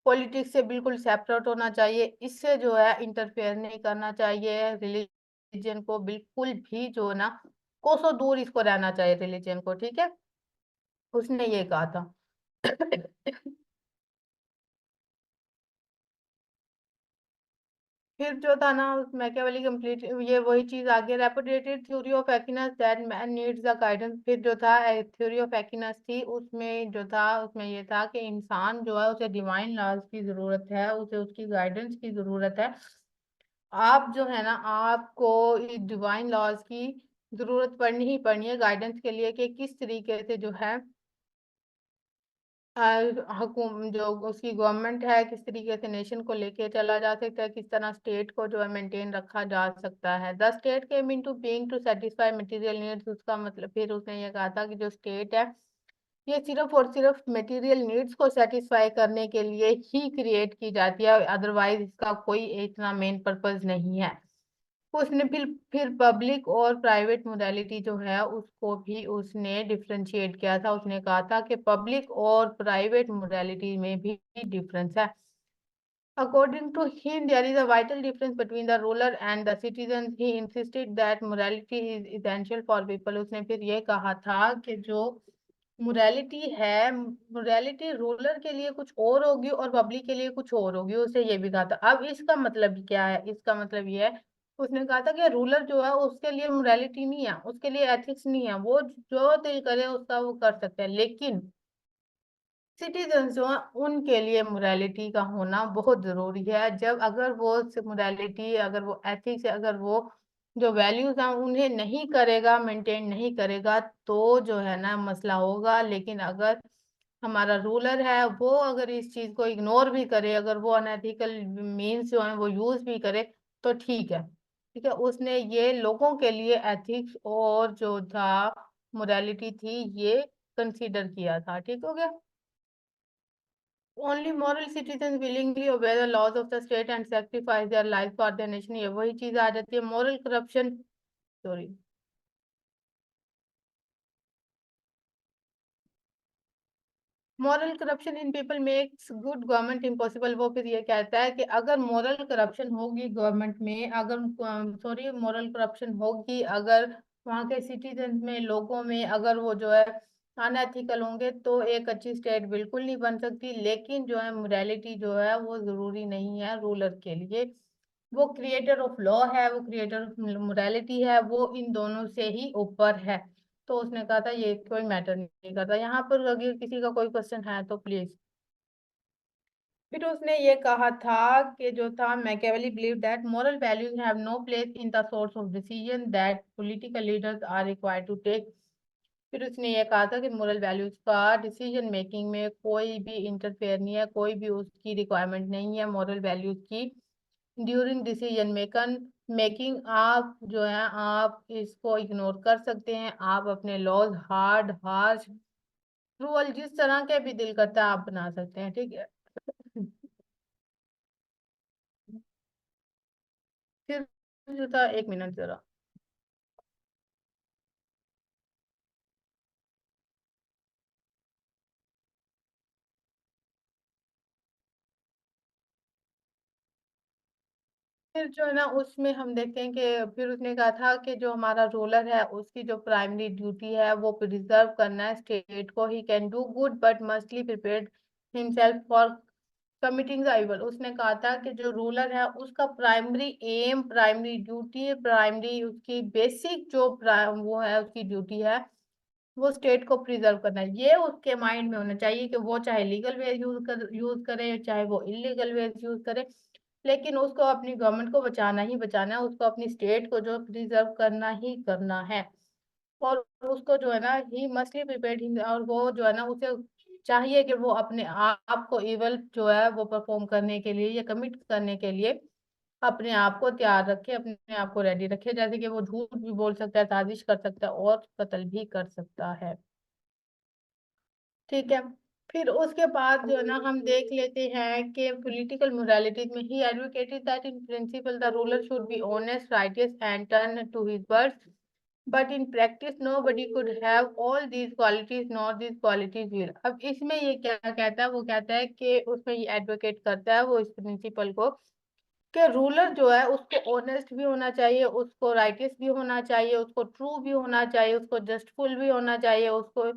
पॉलिटिक्स से बिल्कुल सेपरेट होना चाहिए। इससे जो है इंटरफेयर नहीं करना चाहिए, रिलीजन को बिल्कुल भी जो है ना कोसों दूर इसको रहना चाहिए रिलीजन को, ठीक है। उसने ये कहा था। फिर जो था ना मैकियावेली कंप्लीट, ये वही चीज आगे, reputed theory of happiness that man needs the guidance. फिर जो था थ्योरी ऑफ हैप्पीनेस थी, उसमें जो था उसमें ये था कि इंसान जो है उसे डिवाइन लॉज की जरूरत है, उसे उसकी गाइडेंस की जरूरत है। आप जो है ना आपको डिवाइन लॉज की जरूरत पड़नी ही पड़नी है गाइडेंस के लिए कि किस तरीके से जो है हुकूम, जो उसकी गवर्नमेंट है, किस तरीके से नेशन को लेके चला जा सकता है, किस तरह स्टेट को जो है मेंटेन रखा जा सकता है। The state came into being to satisfy material needs. उसका मतलब फिर उसने ये कहा था कि जो स्टेट है ये सिर्फ और सिर्फ मटेरियल नीड्स को सेटिस्फाई करने के लिए ही क्रिएट की जाती है, अदरवाइज इसका कोई इतना मेन पर्पस नहीं है। उसने फिर पब्लिक और प्राइवेट मोडालिटी जो है उसको भी उसने डिफरेंशिएट किया था। उसने कहा था कि पब्लिक और प्राइवेट मोडालिटी में भी डिफरेंस है। According to him, there is a vital difference between the ruler and the citizens. He insisted that morality is essential for people. उसने फिर ये कहा था कि जो मोरालिटी है, मोरालिटी रूलर के लिए कुछ और होगी और पब्लिक के लिए कुछ और होगी। उसे ये भी कहा था। अब इसका मतलब क्या है, इसका मतलब ये है, उसने कहा था कि रूलर जो है उसके लिए मोरालिटी नहीं है, उसके लिए एथिक्स नहीं है, वो जो दिल करे उसका वो कर सकता है। लेकिन सिटीजन जो हैं उनके लिए मोरालिटी का होना बहुत जरूरी है। जब अगर वो मोरालिटी, अगर वो एथिक्स, अगर वो जो वैल्यूज हैं उन्हें नहीं करेगा, मेंटेन नहीं करेगा, तो जो है ना मसला होगा। लेकिन अगर हमारा रूलर है वो अगर इस चीज को इग्नोर भी करे, अगर वो अनएथिकल मीन्स जो है वो यूज भी करे, तो ठीक है। ठीक है, उसने ये लोगों के लिए एथिक्स और जो था मोरालिटी थी ये कंसीडर किया था। ठीक हो गया। Only moral citizen willingly obey the laws of the state and sacrifice their life for their nation। ये वही चीज आ जाती है moral corruption. Sorry, moral corruption in people makes good government impossible. वो फिर ये कहता है कि अगर मॉरल करप्शन होगी गवर्नमेंट में, अगर सॉरी मॉरल करप्शन होगी अगर वहाँ के सिटीजन में, लोगों में, अगर वो जो है अनएथिकल होंगे, तो एक अच्छी स्टेट बिल्कुल नहीं बन सकती। लेकिन जो है मोरालिटी जो है वो जरूरी नहीं है रूलर के लिए। वो क्रिएटर ऑफ लॉ है, वो क्रिएटर ऑफ मोरालिटी है, वो इन दोनों से ही ऊपर है। तो उसने कहा था ये कोई मैटर नहीं करता। यहाँ पर अगर किसी का कोई क्वेश्चन है तो प्लीज। फिर उसने ये कहा था कि जो था Machiavelli believe that moral values have no place in the source of decision that political leaders are required to take. फिर उसने ये कहा था कि मोरल वैल्यूज का डिसीजन मेकिंग में कोई भी इंटरफेयर नहीं है, कोई भी उसकी रिक्वायरमेंट नहीं है मोरल वैल्यूज की ड्यूरिंग डिसीजन मेकिंग। आप जो है आप इसको इग्नोर कर सकते हैं, आप अपने लॉज हार्ड, हार्श, क्रूअल, जिस तरह के भी दिल करता है आप बना सकते हैं। ठीक है। फिर जो था, एक मिनट जरा। फिर जो है ना उसमें हम देखते हैं कि फिर उसने कहा था कि जो हमारा रूलर है उसकी जो प्राइमरी ड्यूटी है वो प्रिजर्व करना है स्टेट को। He can do good but mostly prepared himself for committing the evil. उसने कहा था कि जो रूलर है उसका primary aim, primary duty, primary उसकी बेसिक जो वो है उसकी ड्यूटी है वो स्टेट को प्रिजर्व करना है। ये उसके माइंड में होना चाहिए कि वो चाहे लीगल वे यूज करे, चाहे वो इलीगल वे यूज करे, लेकिन उसको अपनी गवर्नमेंट को बचाना ही बचाना है, उसको अपनी स्टेट को जो प्रिजर्व करना ही करना है। और उसको जो है ना ही मस्टली प्रिपेयर्ड, और वो जो है ना उसे चाहिए कि वो अपने आप को इवल जो है वो परफॉर्म करने के लिए या कमिट करने के लिए अपने आप को तैयार रखे, अपने आप को रेडी रखे। जैसे कि वो झूठ भी बोल सकता है, साजिश कर सकता है और कत्ल भी कर सकता है। ठीक है। फिर उसके बाद जो है ना हम देख लेते हैं कि पॉलिटिकल मोरालिटी में ही advocated that in principle the ruler should be honest, righteous and turn to his words, but in practice nobody could have all these qualities nor these qualities will। अब इसमें ये क्या कहता है, वो कहता है कि उसमें ये एडवोकेट करता है वो इस प्रिंसिपल को कि रूलर जो है उसको ऑनेस्ट भी होना चाहिए, उसको राइटियस भी होना चाहिए, उसको ट्रू भी होना चाहिए, उसको जस्टफुल भी होना चाहिए, उसको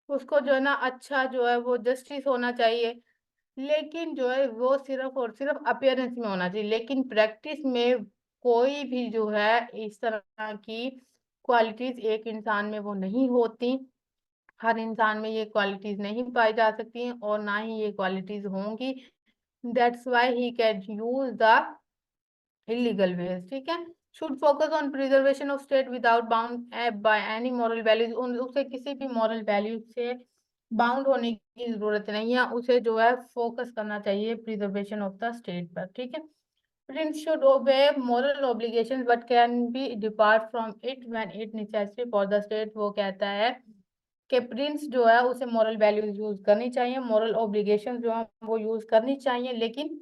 उसको जो है ना अच्छा जो है वो जस्टिस होना चाहिए। लेकिन जो है वो सिर्फ और सिर्फ अपीयरेंस में होना चाहिए, लेकिन प्रैक्टिस में कोई भी जो है इस तरह की क्वालिटीज एक इंसान में वो नहीं होती। हर इंसान में ये क्वालिटीज नहीं पाई जा सकती हैं और ना ही ये क्वालिटीज होंगी। That's why he can use the illegal ways. ठीक है। Should focus on preservation of state without bound by any moral values. उसे किसी भी मॉरल वैल्यूज से बाउंड होने की जरूरत नहीं है, उसे जो है फोकस करना चाहिए प्रिजर्वेशन ऑफ द स्टेट पर। ठीक है। Prince should obey moral obligations but can be depart from it when it necessary for the state। वो कहता है कि प्रिंस जो है उसे मॉरल वैल्यूज यूज करनी चाहिए, मॉरल ऑब्लिगेशन जो है वो यूज करनी चाहिए, लेकिन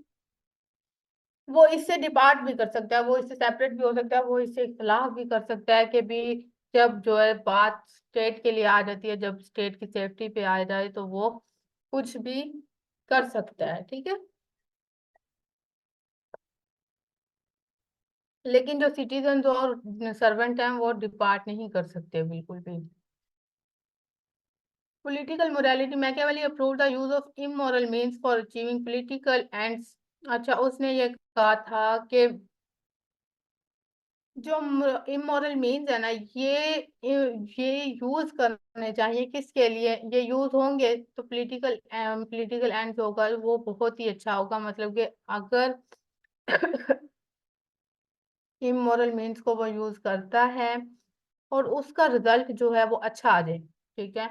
वो इससे डिपार्ट भी कर सकता है, वो इससे सेपरेट भी हो सकता है, वो इससे इख्तिलाफ भी कर सकता है कि भी जब जो है बात स्टेट के लिए आ जाती है, जब स्टेट की सेफ्टी पे आ जाए तो वो कुछ भी कर सकता है। ठीक है। लेकिन जो सिटीजन और सर्वेंट हैं वो डिपार्ट नहीं कर सकते बिल्कुल भी। Political morality Machiavelli approve the use of immoral means for achieving political ends. अच्छा, उसने ये कहा था कि जो इमोरल मीन्स है ना, ये यूज करने चाहिए किसके लिए, ये यूज होंगे तो पॉलिटिकल एंड होगा वो बहुत ही अच्छा होगा। मतलब कि अगर इमोरल मीन्स को वो यूज करता है और उसका रिजल्ट जो है वो अच्छा आ जाए, ठीक है,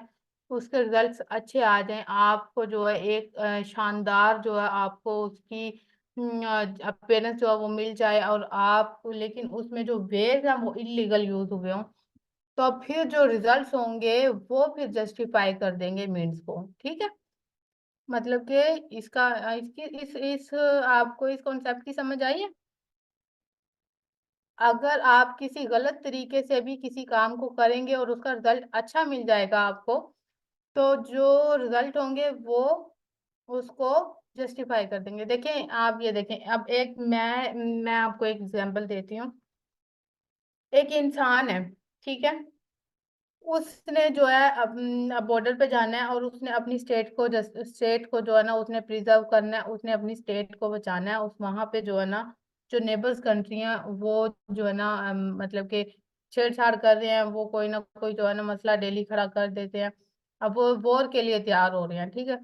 उसके रिजल्ट्स अच्छे आ जाएं, आपको जो है एक शानदार जो है आपको उसकी अपीयरेंस जो है वो मिल जाए, और आप लेकिन उसमें जो वेज है वो इलीगल यूज हुए हों, तो फिर जो रिजल्ट्स होंगे वो फिर जस्टिफाई कर देंगे मीन्स को, ठीक है। मतलब कि इसका इसकी इस आपको इस कॉन्सेप्ट की समझ आई है। अगर आप किसी गलत तरीके से भी किसी काम को करेंगे और उसका रिजल्ट अच्छा मिल जाएगा आपको, तो जो रिजल्ट होंगे वो उसको जस्टिफाई कर देंगे। देखें, आप ये देखें, अब एक मैं आपको एक एग्जांपल देती हूँ। एक इंसान है, ठीक है, उसने जो है अब बॉर्डर पे जाना है और उसने अपनी स्टेट को जो है ना उसने प्रिजर्व करना है, उसने अपनी स्टेट को बचाना है। उस वहां पे जो है ना जो नेबर्स कंट्री हैं वो जो है ना मतलब कि छेड़छाड़ कर रहे हैं, वो कोई ना कोई जो है ना मसला डेली खड़ा कर देते हैं। अब वो वॉर के लिए तैयार हो रहे हैं, ठीक है।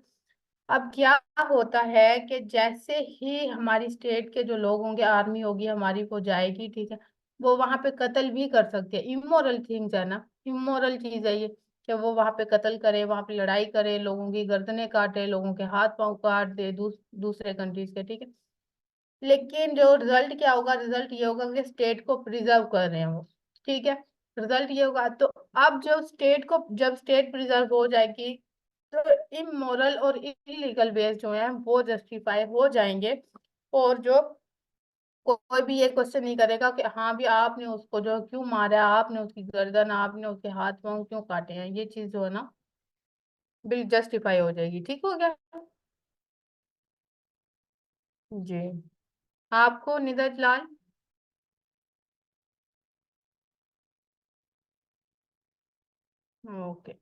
अब क्या होता है कि जैसे ही हमारी स्टेट के जो लोग होंगे, आर्मी होगी हमारी, वो जाएगी, ठीक है, वो वहां पे कत्ल भी कर सकते हैं। इमोरल थिंग्स है ना, इमोरल चीज है ये, कि वो वहां पे कत्ल करे, वहां पे लड़ाई करे, लोगों की गर्दनें काटे, लोगों के हाथ पांव काट दे, दूसरे कंट्रीज के, ठीक है। लेकिन जो रिजल्ट क्या होगा, रिजल्ट ये होगा कि स्टेट को प्रिजर्व कर रहे हैं वो, ठीक है, रिजल्ट ये होगा। तो अब जब स्टेट प्रिजर्व हो जाएगी, तो इमोरल और इलीगल वेज जो है वो जस्टिफाई हो जाएंगे, और जो कोई भी ये क्वेश्चन नहीं करेगा कि हाँ भी आपने उसको जो क्यों मारा, आपने उसकी गर्दन, आपने उसके हाथ पांव क्यों काटे हैं, ये चीज जो है ना बिल जस्टिफाई हो जाएगी। ठीक हो गया जी। आपको नीरज लाल। ओके,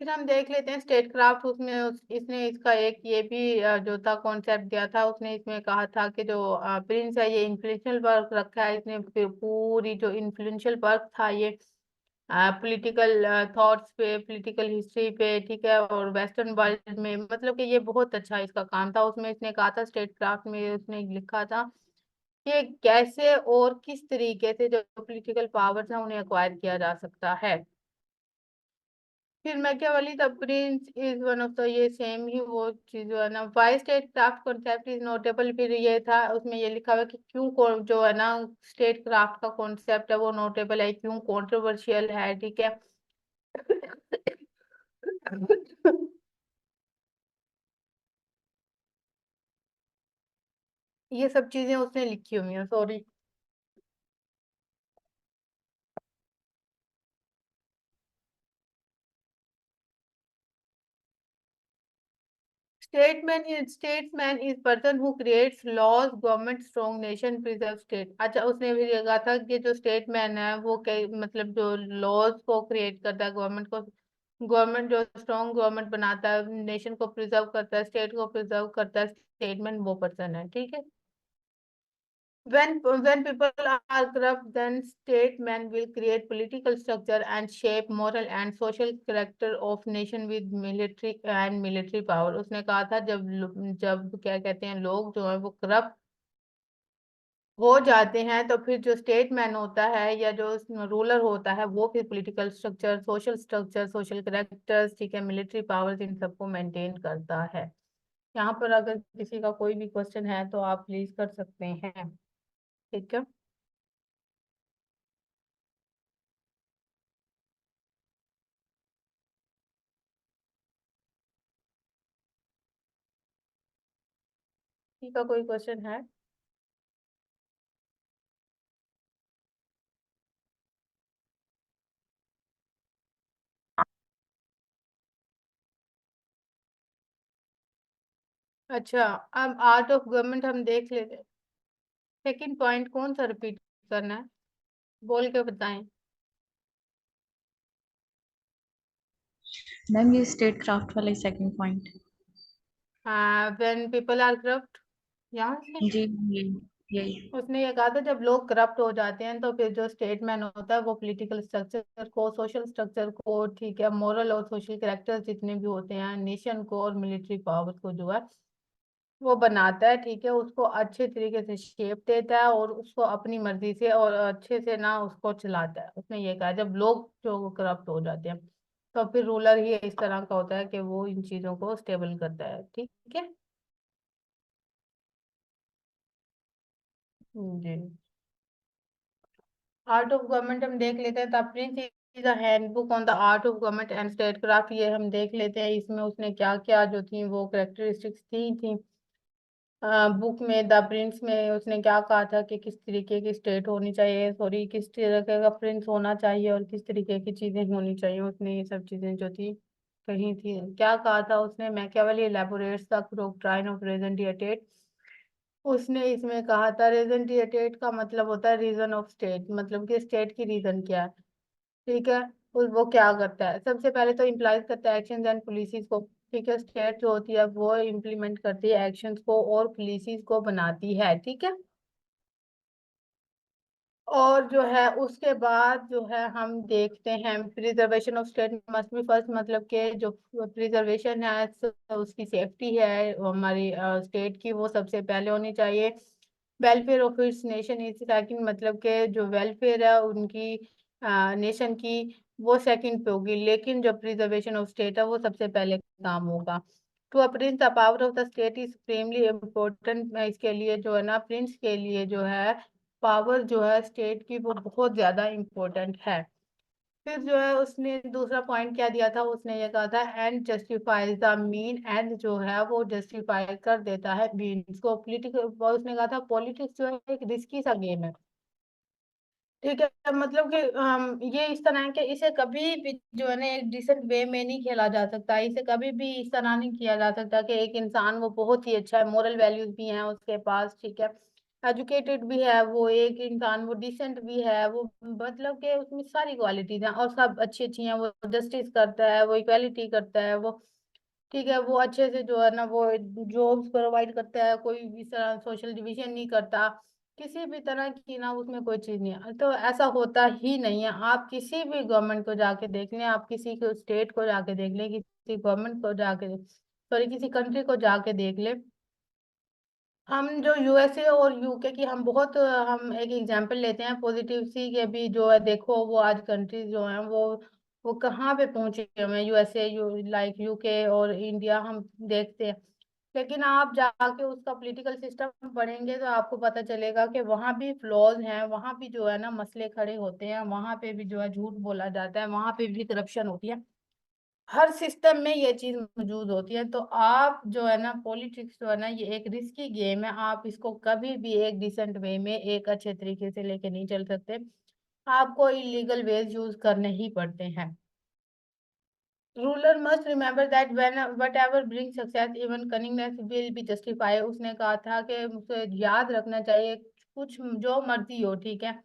फिर हम देख लेते हैं स्टेट क्राफ्ट। इसने इसका एक ये भी जो था कॉन्सेप्ट दिया था, उसने इसमें कहा था कि जो प्रिंस है ये इन्फ्लुएंशियल वर्क रखा है इसने, पूरी जो इन्फ्लुएंशियल वर्क था ये पॉलिटिकल थॉट्स पे, पॉलिटिकल हिस्ट्री पे, ठीक है, और वेस्टर्न वर्ल्ड में, मतलब कि ये बहुत अच्छा इसका काम था। उसमें इसने कहा था स्टेट क्राफ्ट में उसने लिखा था कि कैसे और किस तरीके से जो पॉलिटिकल पावर्स हैं उन्हें एक्वायर किया जा सकता है। फिर Machiavelli the prince is one of the, ये सेम ही वो चीज जो है ना, why state craft concept is notable, फिर ये था उसमें ये लिखा हुआ है कि क्यों जो है ना स्टेट क्राफ्ट का कॉन्सेप्ट है वो नोटेबल है, क्यों कंट्रोवर्शियल है, ठीक है। ये सब चीजें उसने लिखी हुई हैं, sorry. statesman is person who creates laws, government strong nation preserve state। अच्छा, उसने भी ये कहा था कि जो स्टेटमैन है वो मतलब जो लॉज को क्रिएट करता है, गवर्नमेंट जो स्ट्रॉन्ग गवर्नमेंट बनाता है, नेशन को प्रिजर्व करता है, स्टेट को प्रिजर्व करता है, स्टेटमैन वो पर्सन है, ठीक है। When people are corrupt, then statesmen will create political structure and shape moral and social character of nation with military power। उसने कहा था जब क्या कहते हैं लोग जो है वो करप्ट हो जाते हैं, तो फिर जो स्टेटमैन होता है या जो रूलर होता है वो फिर पॉलिटिकल स्ट्रक्चर, सोशल करेक्टर्स, ठीक है, मिलिट्री पावर्स, इन सबको मेंटेन करता है। यहाँ पर अगर किसी का कोई भी क्वेश्चन है तो आप प्लीज कर सकते हैं, ठीक है। किसी का कोई क्वेश्चन है? अच्छा, अब आर्ट ऑफ गवर्नमेंट हम देख लेते हैं। सेकंड पॉइंट कौन सा रिपीट करना है, बोल के बताएं। मैम ये स्टेट क्राफ्ट वाला second point. When people are corrupt, यहाँ से। जी ये यही। उसने ये कहा था जब लोग करप्ट हो जाते हैं तो फिर जो स्टेटमैन होता है वो पॉलिटिकल स्ट्रक्चर को, सोशल स्ट्रक्चर को, ठीक है, मोरल और सोशल कैरेक्टर्स जितने भी होते हैं, नेशन को और मिलिट्री पावर को जो है वो बनाता है, ठीक है, उसको अच्छे तरीके से शेप देता है और उसको अपनी मर्जी से और अच्छे से ना उसको चलाता है। उसने ये कहा जब लोग जो करप्ट हो जाते हैं तो फिर रूलर ही इस तरह का होता है कि वो इन चीजों को स्टेबल करता है, ठीक है। जी। आर्ट ऑफ गवर्नमेंट हम देख लेते हैं। The prince is a handbook on the art of government and statecraft, ये हम देख लेते हैं। इसमें उसने क्या क्या जो थी वो करेक्टरिस्टिक्स थी बुक में, द प्रिंस में उसने क्या कहा था कि किस तरीके की स्टेट होनी चाहिए, सॉरी किस तरीके का प्रिंस होना चाहिए और किस तरीके की चीजें होनी चाहिए, उसने ये सब चीजें जो थी कही थी। क्या कहा था उसने, Machiavelli elaborates the doctrine of reason, उसने इसमें कहा था रेजन का मतलब होता है रीजन ऑफ स्टेट, मतलब कि स्टेट की रीजन क्या है, ठीक है। वो क्या करता है, सबसे पहले तो इम्प्लाइज करता है एक्शन एंड पॉलिसीज को, ठीक है। स्टेट जो होती है वो इम्प्लीमेंट करती है एक्शंस को और पॉलिसीज को बनाती है, ठीक है। और जो है उसके बाद जो है हम देखते हैं preservation of state must be first, मतलब के जो प्रिजर्वेशन है उसकी सेफ्टी है हमारी स्टेट की, वो सबसे पहले होनी चाहिए। Welfare of its nation is second, मतलब के जो वेलफेयर है उनकी नेशन की वो सेकंड पे होगी, लेकिन जो प्रिजर्वेशन ऑफ स्टेट है वो सबसे पहले काम होगा। To a prince the power of the state is supremely important, इसके लिए जो है ना प्रिंस के लिए जो है पावर जो है स्टेट की वो बहुत ज्यादा इम्पोर्टेंट है। फिर जो है उसने दूसरा पॉइंट क्या दिया था, उसने ये कहा था and justifies the mean, and जो है वो जस्टिफाई कर देता है मीन्स को। पॉलिटिकल, उसने कहा था पॉलिटिक्स जो है एक रिस्की सा गेम है, ठीक है। मतलब कि ये इस तरह है कि इसे कभी भी जो है ना एक डिसेंट वे में नहीं खेला जा सकता, इसे कभी भी इस तरह नहीं किया जा सकता कि एक इंसान वो बहुत ही अच्छा है, मोरल वैल्यूज भी हैं उसके पास, ठीक है, एजुकेटेड भी है वो एक इंसान, वो डिसेंट भी है, वो मतलब कि उसमें सारी क्वालिटीज हैं और सब अच्छी अच्छी हैं, वो जस्टिस करता है, वो इक्वालिटी करता है, वो ठीक है, वो अच्छे से जो है ना वो जॉब्स प्रोवाइड करता है, कोई भी तरह सोशल डिवीजन नहीं करता, किसी भी तरह की ना उसमें कोई चीज नहीं है। तो ऐसा होता ही नहीं है, आप किसी भी गवर्नमेंट को जाके देख लें, आप किसी को स्टेट को जाके देख लें, किसी गवर्नमेंट को जाके, सॉरी किसी कंट्री को जाके देख लें। हम जो यूएसए और यूके की हम बहुत हम एक एग्जांपल लेते हैं पॉजिटिव सी के भी, जो है देखो वो आज कंट्रीज जो हैं वो कहाँ पे पहुंचे हुए हैं, यूएसए लाइक यूके और इंडिया हम देखते हैं। लेकिन आप जाके उसका पॉलिटिकल सिस्टम पढ़ेंगे तो आपको पता चलेगा कि वहाँ भी फ्लॉज हैं, वहाँ भी जो है ना मसले खड़े होते हैं, वहाँ पे भी जो है झूठ बोला जाता है, वहाँ पे भी करप्शन होती है, हर सिस्टम में ये चीज मौजूद होती है। तो आप जो है ना पॉलिटिक्स जो है ना ये एक रिस्की गेम है, आप इसको कभी भी एक डिसेंट वे में एक अच्छे तरीके से लेके नहीं चल सकते, आपको इलीगल वेज यूज करने ही पड़ते हैं। Ruler must remember that when what ever bring success even cunningness will be justify, उसने कहा था कि उसे याद रखना चाहिए कुछ जो मर्जी हो, ठीक है,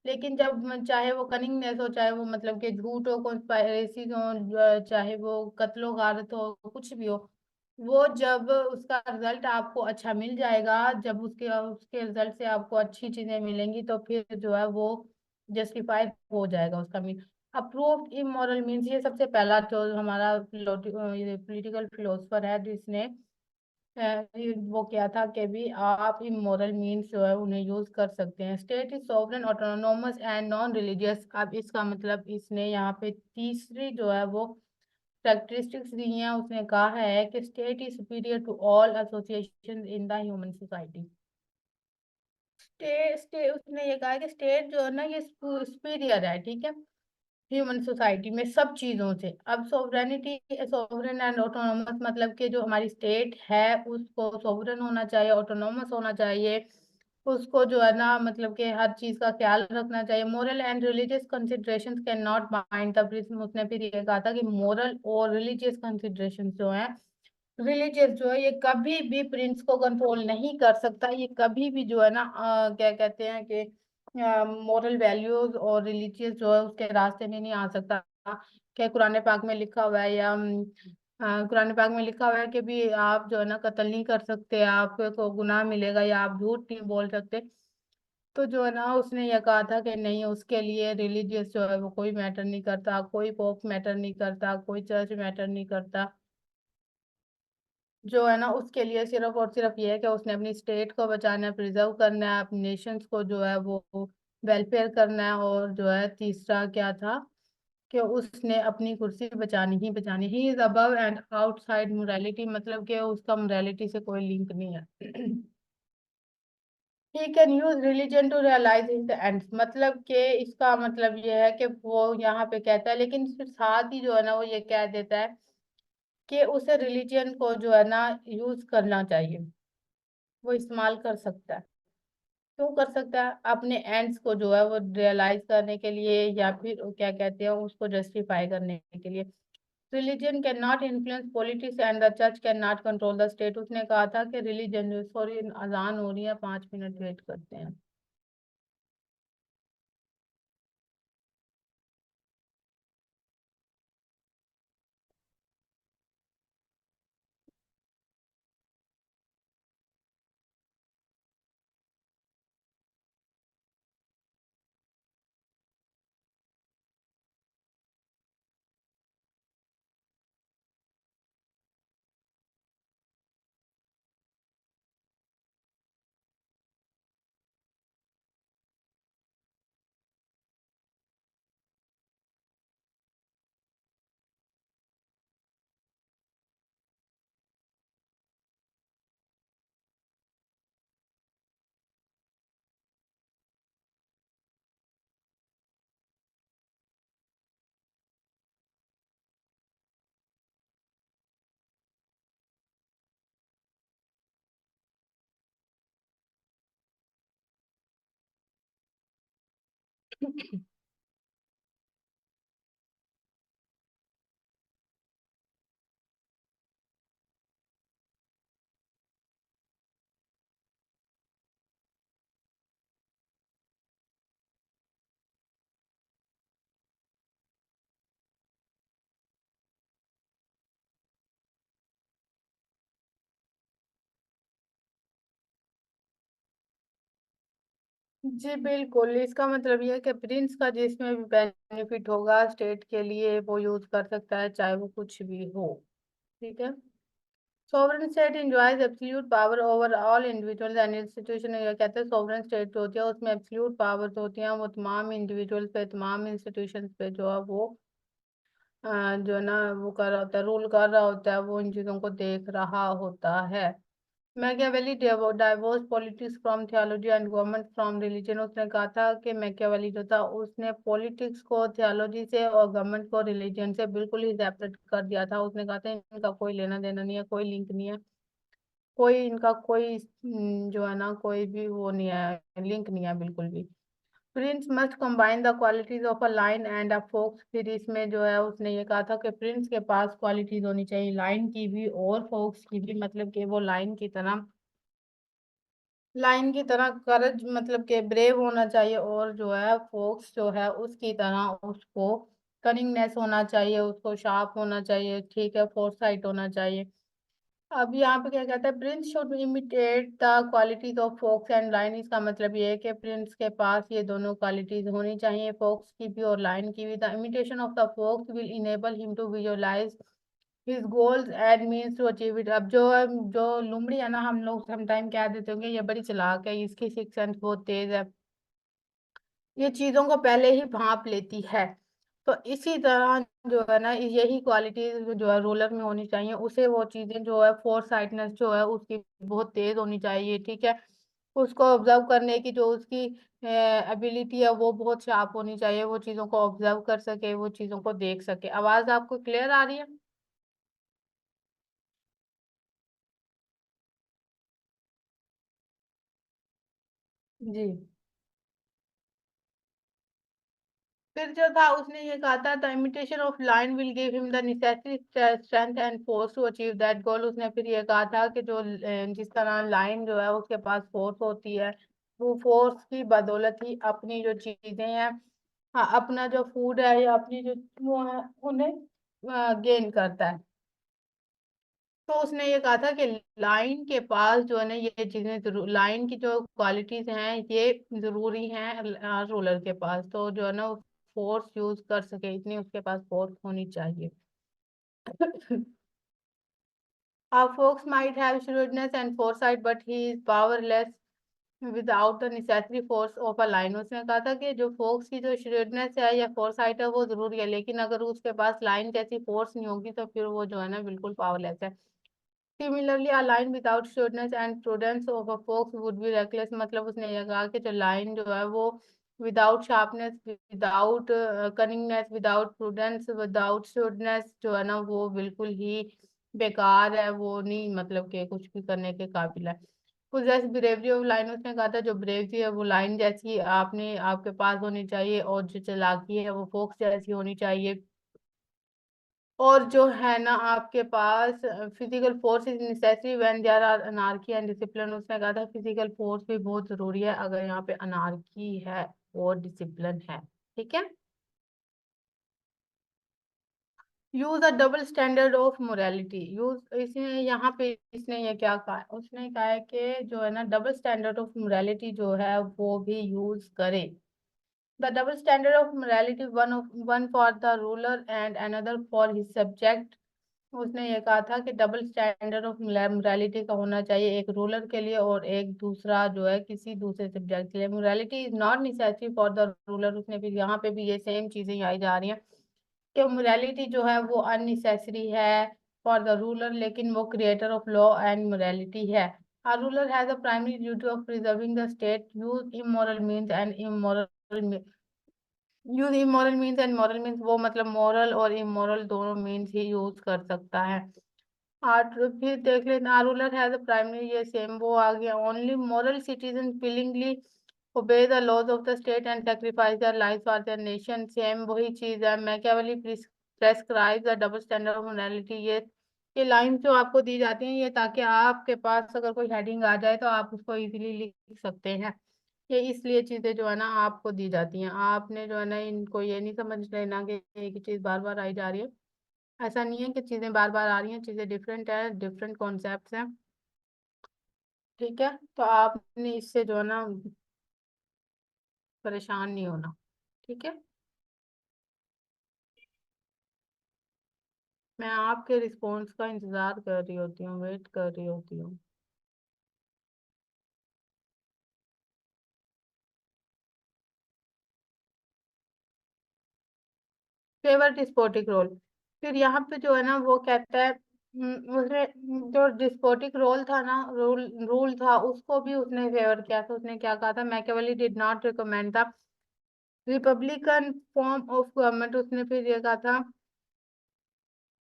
लेकिन जब चाहे वो कनिंगनेस हो, चाहे वो मतलब कि झूठ हो, कॉन्स्पायरेसी हो, चाहे वो कत्लो गारत हो, कुछ भी हो, वो जब उसका रिजल्ट आपको अच्छा मिल जाएगा, जब उसके उसके रिजल्ट से आपको अच्छी चीजें मिलेंगी तो फिर जो है वो जस्टिफाई हो जाएगा उसका मीन। अप्रूव्ड इमोरल मीन्स, ये सबसे पहला जो हमारा पॉलिटिकल फिलोसफर है जिसने वो किया था कि भी आप इमोरल मीन्स जो है उन्हें यूज कर सकते हैं। State is sovereign autonomous and non religious, अब इसका मतलब इसने यहाँ पे तीसरी जो है वो कैरेक्टरिस्टिक्स दी हैं, उसने कहा है कि state is superior to all association in the human society. State उसने ये कहा है कि स्टेट जो है ना ये सुपीरियर है, ठीक है, ह्यूमन सोसाइटी में सब चीजों से। अब सोवरेनिटी, सोवरेन एंड ऑटोनोमस, मतलब कि जो हमारी स्टेट है उसको सोवरेन होना चाहिए, ऑटोनोमस होना चाहिए, उसको जो है ना मतलब कि हर चीज का ख्याल रखना चाहिए। Moral and religious considerations can not bind the Prince, उसने फिर ये कहा था कि मोरल और रिलीजियस कंसिडरेशंस जो है, रिलीजियस जो है ये कभी भी प्रिंस को कंट्रोल नहीं कर सकता, ये कभी भी जो है ना क्या कहते हैं कि मोरल वैल्यूज और रिलीजियस जो है उसके रास्ते में नहीं आ सकता। क्या कुरान पाक में लिखा हुआ है या कुरान पाक में लिखा हुआ है कि भी आप जो है ना कत्ल नहीं कर सकते, आपको गुनाह मिलेगा, या आप झूठ नहीं बोल सकते। तो जो है ना उसने ये कहा था कि नहीं, उसके लिए रिलीजियस जो है वो कोई मैटर नहीं करता, कोई पोप मैटर नहीं करता, कोई चर्च मैटर नहीं करता। जो है ना उसके लिए सिर्फ और सिर्फ ये है कि उसने अपनी स्टेट को बचाना है, प्रिजर्व करना है, अपने नेशंस को जो है वो वेलफेयर करना है, और जो है तीसरा क्या था कि उसने अपनी कुर्सी बचानी ही बचानी। He is above and outside morality, मतलब कि उसका मोरालिटी से कोई लिंक नहीं है। He can use religion to realise his ends, मतलब कि इसका मतलब ये है कि वो यहाँ पे कहता है, लेकिन फिर साथ ही जो है ना वो ये कह देता है कि उसे रिलीजन को जो है ना यूज करना चाहिए, वो इस्तेमाल कर सकता है। क्यों कर सकता है? अपने एंड्स को जो है वो रियलाइज करने के लिए, या फिर वो क्या कहते हैं उसको जस्टिफाई करने के लिए। Religion can not influence politics and the church can not control the state. उसने कहा था कि रिलीजन जो, सॉरी अजान हो रही है, 5 मिनट वेट करते हैं। जी बिल्कुल, इसका मतलब ये है कि प्रिंस का जिसमें भी बेनिफिट होगा स्टेट के लिए वो यूज कर सकता है, चाहे वो कुछ भी हो। ठीक है। Sovereign state enjoys absolute power over all individuals and institution. ये कहते हैं सोवरेन स्टेट जो होती है उसमें एब्सोल्यूट पावर्स होती हैं, वो तमाम इंडिविजुअल्स पे, तमाम इंस्टीट्यूशंस पे जो है वो जो है ना वो कर रहा होता है, रूल कर रहा होता है, वो इन चीजों को देख रहा होता है। Machiavelli divorce politics from theology and government from religion. उसने कहा था कि मैकियावेली जो था उसने पॉलिटिक्स को थियोलॉजी से और गवर्नमेंट को रिलीजन से बिल्कुल ही सेपरेट कर दिया था। उसने कहा था इनका कोई लेना देना नहीं है, कोई लिंक नहीं है, कोई इनका कोई जो है ना कोई भी वो नहीं है, लिंक नहीं है बिल्कुल भी। Prince must combine the qualities of a lion and a fox. फिर इसमें जो है उसने ये कहा था कि प्रिंस के पास क्वालिटीज होनी चाहिए, लाइन की भी और फोक्स की भी, मतलब कि वो लाइन की तरह करज, मतलब कि ब्रेव होना चाहिए, और जो है फोक्स जो है उसकी तरह उसको कनिंगनेस होना चाहिए, उसको शार्प होना चाहिए, ठीक है, फोरसाइट होना चाहिए। अब यहाँ पे क्या कहता है, Prince should imitate the qualities of folks and line. इसका मतलब ये है कि प्रिंस के पास ये दोनों क्वालिटीज होनी चाहिए, फोक्स की भी और लाइन की भी। The imitation of the fox will enable him to visualise his goals and means to achieve it. अब जो लुमड़ी है ना, हम लोग समटाइम कह देते होंगे ये बड़ी चालाक है, इसकी सिक्स सेंस बहुत तेज है, ये चीजों को पहले ही भांप लेती है। तो इसी तरह जो है ना यही क्वालिटीज जो है रूलर में होनी चाहिए, उसे वो चीजें जो है फोर साइटनेस जो है उसकी बहुत तेज होनी चाहिए, ठीक है। उसको ऑब्जर्व करने की जो उसकी एबिलिटी है वो बहुत शार्प होनी चाहिए, वो चीजों को ऑब्जर्व कर सके, वो चीजों को देख सके। आवाज आपको क्लियर आ रही है? जी। फिर जो था उसने ये कहा था, the imitation of lion will give him the necessary strength and force to achieve that goal. उसने फिर ये कहा था कि जो जिस तरह लाइन जो है उसके पास फोर्स होती है, वो फोर्स की बदौलत ही अपनी जो चीजें हैं, हाँ, अपना जो फूड है या अपनी जो वो है उन्हें गेन करता है। तो उसने ये कहा था कि लाइन के पास जो है ना ये चीजें जरूर, लाइन की जो क्वालिटीज हैं ये जरूरी हैं रूलर के पास, तो जो है ना फोर्स यूज कर सके इतनी उसके पास फोर्स होनी चाहिए। A fox might have shrewdness and foresight, but he is powerless without the necessary force of a lion। उसने कहा था कि जो फोक्स की जो श्रेडनेस है या फोरसाइट है वो जरूरी है, लेकिन अगर उसके पास लाइन जैसी फोर्स नहीं होगी तो फिर वो जो है ना बिल्कुल पावरलेस है। Similarly a lion without shrewdness and prudence of a fox would be reckless. मतलब उसने ये कहा कि जो लाइन जो है वो without sharpness, without cunningness, without prudence, without shrewdness जो है ना वो बिल्कुल ही बेकार है, वो नहीं मतलब कि कुछ भी करने के काबिल है। कुछ जैसे ब्रेवरी ऑफ लाइन, उसने कहा था जो ब्रेवरी है वो लाइन जैसी आपने आपके पास होनी चाहिए, और जो चालाकी है वो फोक्स जैसी होनी चाहिए। और जो है ना आपके पास physical force is necessary when there are anarchy and discipline. उसने कहा था फिजिकल फोर्स भी बहुत जरूरी है अगर यहाँ पे अनार्की है और डिसिप्लिन है। ठीक है। Use a double standard of morality. Use इसने यहाँ पे इसने ये क्या कहा है, उसने कहा है कि जो है ना डबल स्टैंडर्ड ऑफ मोरालिटी जो है वो भी यूज करे। The double standard of morality, one for the ruler and another for his subject. उसने ये कहा था कि डबल स्टैंडर्ड ऑफ मोरालिटी का होना चाहिए, एक रूलर के लिए और एक दूसरा जो है किसी दूसरे सब्जेक्ट के लिए। Morality is not necessary for the ruler. उसने भी यहाँ पे भी ये सेम चीजें आई जा रही हैं कि मोरालिटी जो है वो अननेसेसरी है फॉर द रूलर, लेकिन वो creator of law and morality है। A ruler has a primary duty of preserving the state, use immoral means and moral means, वो मतलब moral और immoral दोनों means ही यूज कर सकता है। आठ फिर देख लेना, रूलर हैज अ प्राइमरी, ये सेम वो आ गया। Only moral citizen willingly obey the laws of the state and sacrifice their life for their nation, same वही चीज है। Machiavelli prescribe the double standard of morality. ये लाइन जो आपको दी जाती हैं ये ताकि आपके पास अगर कोई हेडिंग आ जाए तो आप उसको इजीली लिख सकते हैं। ये इसलिए चीजें जो है ना आपको दी जाती हैं, आपने जो है ना इनको ये नहीं समझ लेना कि एक ही चीज बार बार आई जा रही है। ऐसा नहीं है कि चीजें बार बार आ रही हैं, चीजें डिफरेंट है, डिफरेंट कॉन्सेप्ट्स हैं। ठीक है, तो आपने इससे जो है ना परेशान नहीं होना। ठीक है, मैं आपके रिस्पॉन्स का इंतजार कर रही होती हूँ, वेट कर रही होती हूँ। फेवर डिस्पोटिक रोल, फिर यहाँ पे जो है ना वो कहता है उसने जो डिस्पोटिक रोल था ना, रूल रूल था, उसको भी उसने फेवर किया था। उसने क्या कहा था, Machiavelli did not recommend the republican form of government. उसने फिर ये कहा था,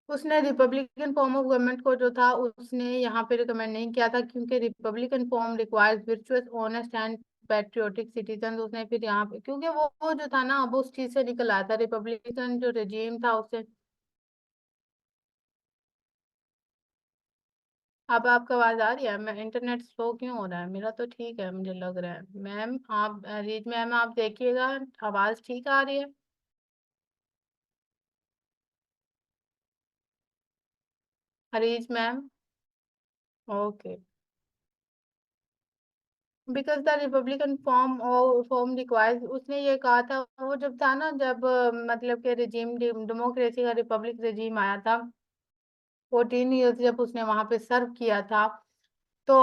उसने रिपब्लिकन फॉर्म ऑफ गवर्नमेंट को जो था उसने यहाँ पे रिकमेंड नहीं किया था, क्योंकि republican form requires virtuous, honest and patriotic citizen. उसने फिर यहाँ पे क्योंकि वो जो था ना वो उस चीज से निकल आया था, रिपब्लिकन जो रेजीम था उससे। अब आपका आवाज आ रही है? मैं इंटरनेट स्लो क्यों हो रहा है? मेरा तो ठीक है, मुझे लग रहा है। मैम आप रीज मैम आप देखिएगा, आवाज ठीक आ रही है? हरीज ma'am, okay. Because the republican form requires, उसने ये कहा था वो जब था ना, जब मतलब कि रिजीम डेमोक्रेसी का रिपब्लिक रिजीम आया था, 14 ईयर्स जब उसने वहां पे सर्व किया था, तो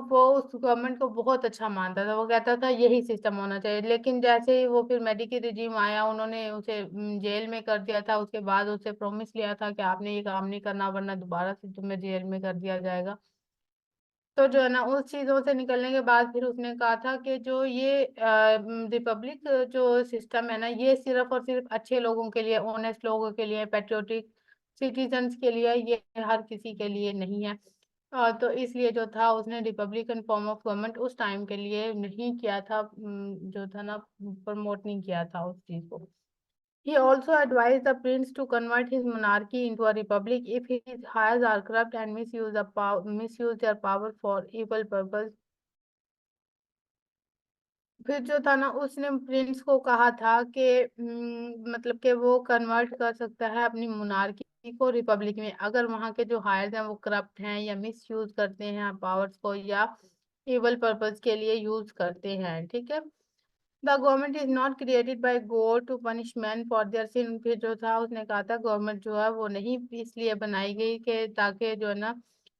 वो उस गवर्नमेंट को बहुत अच्छा मानता था। वो कहता था यही सिस्टम होना चाहिए, लेकिन जैसे ही वो फिर मेडिकी रिजीम आया उन्होंने उसे जेल में कर दिया था। उसके बाद उससे प्रॉमिस लिया था कि आपने ये काम नहीं करना वरना दोबारा से तुम्हें जेल में कर दिया जाएगा। तो जो है ना उस चीजों से निकलने के बाद फिर उसने कहा था कि जो ये रिपब्लिक जो सिस्टम है ना ये सिर्फ और सिर्फ अच्छे लोगों के लिए, ऑनेस्ट लोगों के लिए, पेट्रियोटिक सिटीजन्स के लिए, ये हर किसी के लिए नहीं है। तो इसलिए जो था उसने रिपब्लिकन फॉर्म ऑफ गवर्नमेंट उस टाइम के लिए नहीं किया था, जो था ना प्रमोट नहीं किया था उस चीज को। He also advised the prince to convert his monarchy into a republic if his heirs are corrupt and misuse their power for evil purpose. फिर जो था ना उसने प्रिंस को कहा था कि मतलब कि वो कन्वर्ट कर सकता है अपनी मोनार्की को रिपब्लिक में, अगर वहां के जो हायर्स हैं वो करप्ट हैं या मिस यूज करते हैं पावर्स को या इवल पर्पस के लिए यूज करते हैं। ठीक है। The government is not created by God to punish man for their sin. फिर जो था उसने कहा था गवर्नमेंट जो है वो नहीं इसलिए बनाई गई कि ताकि जो है ना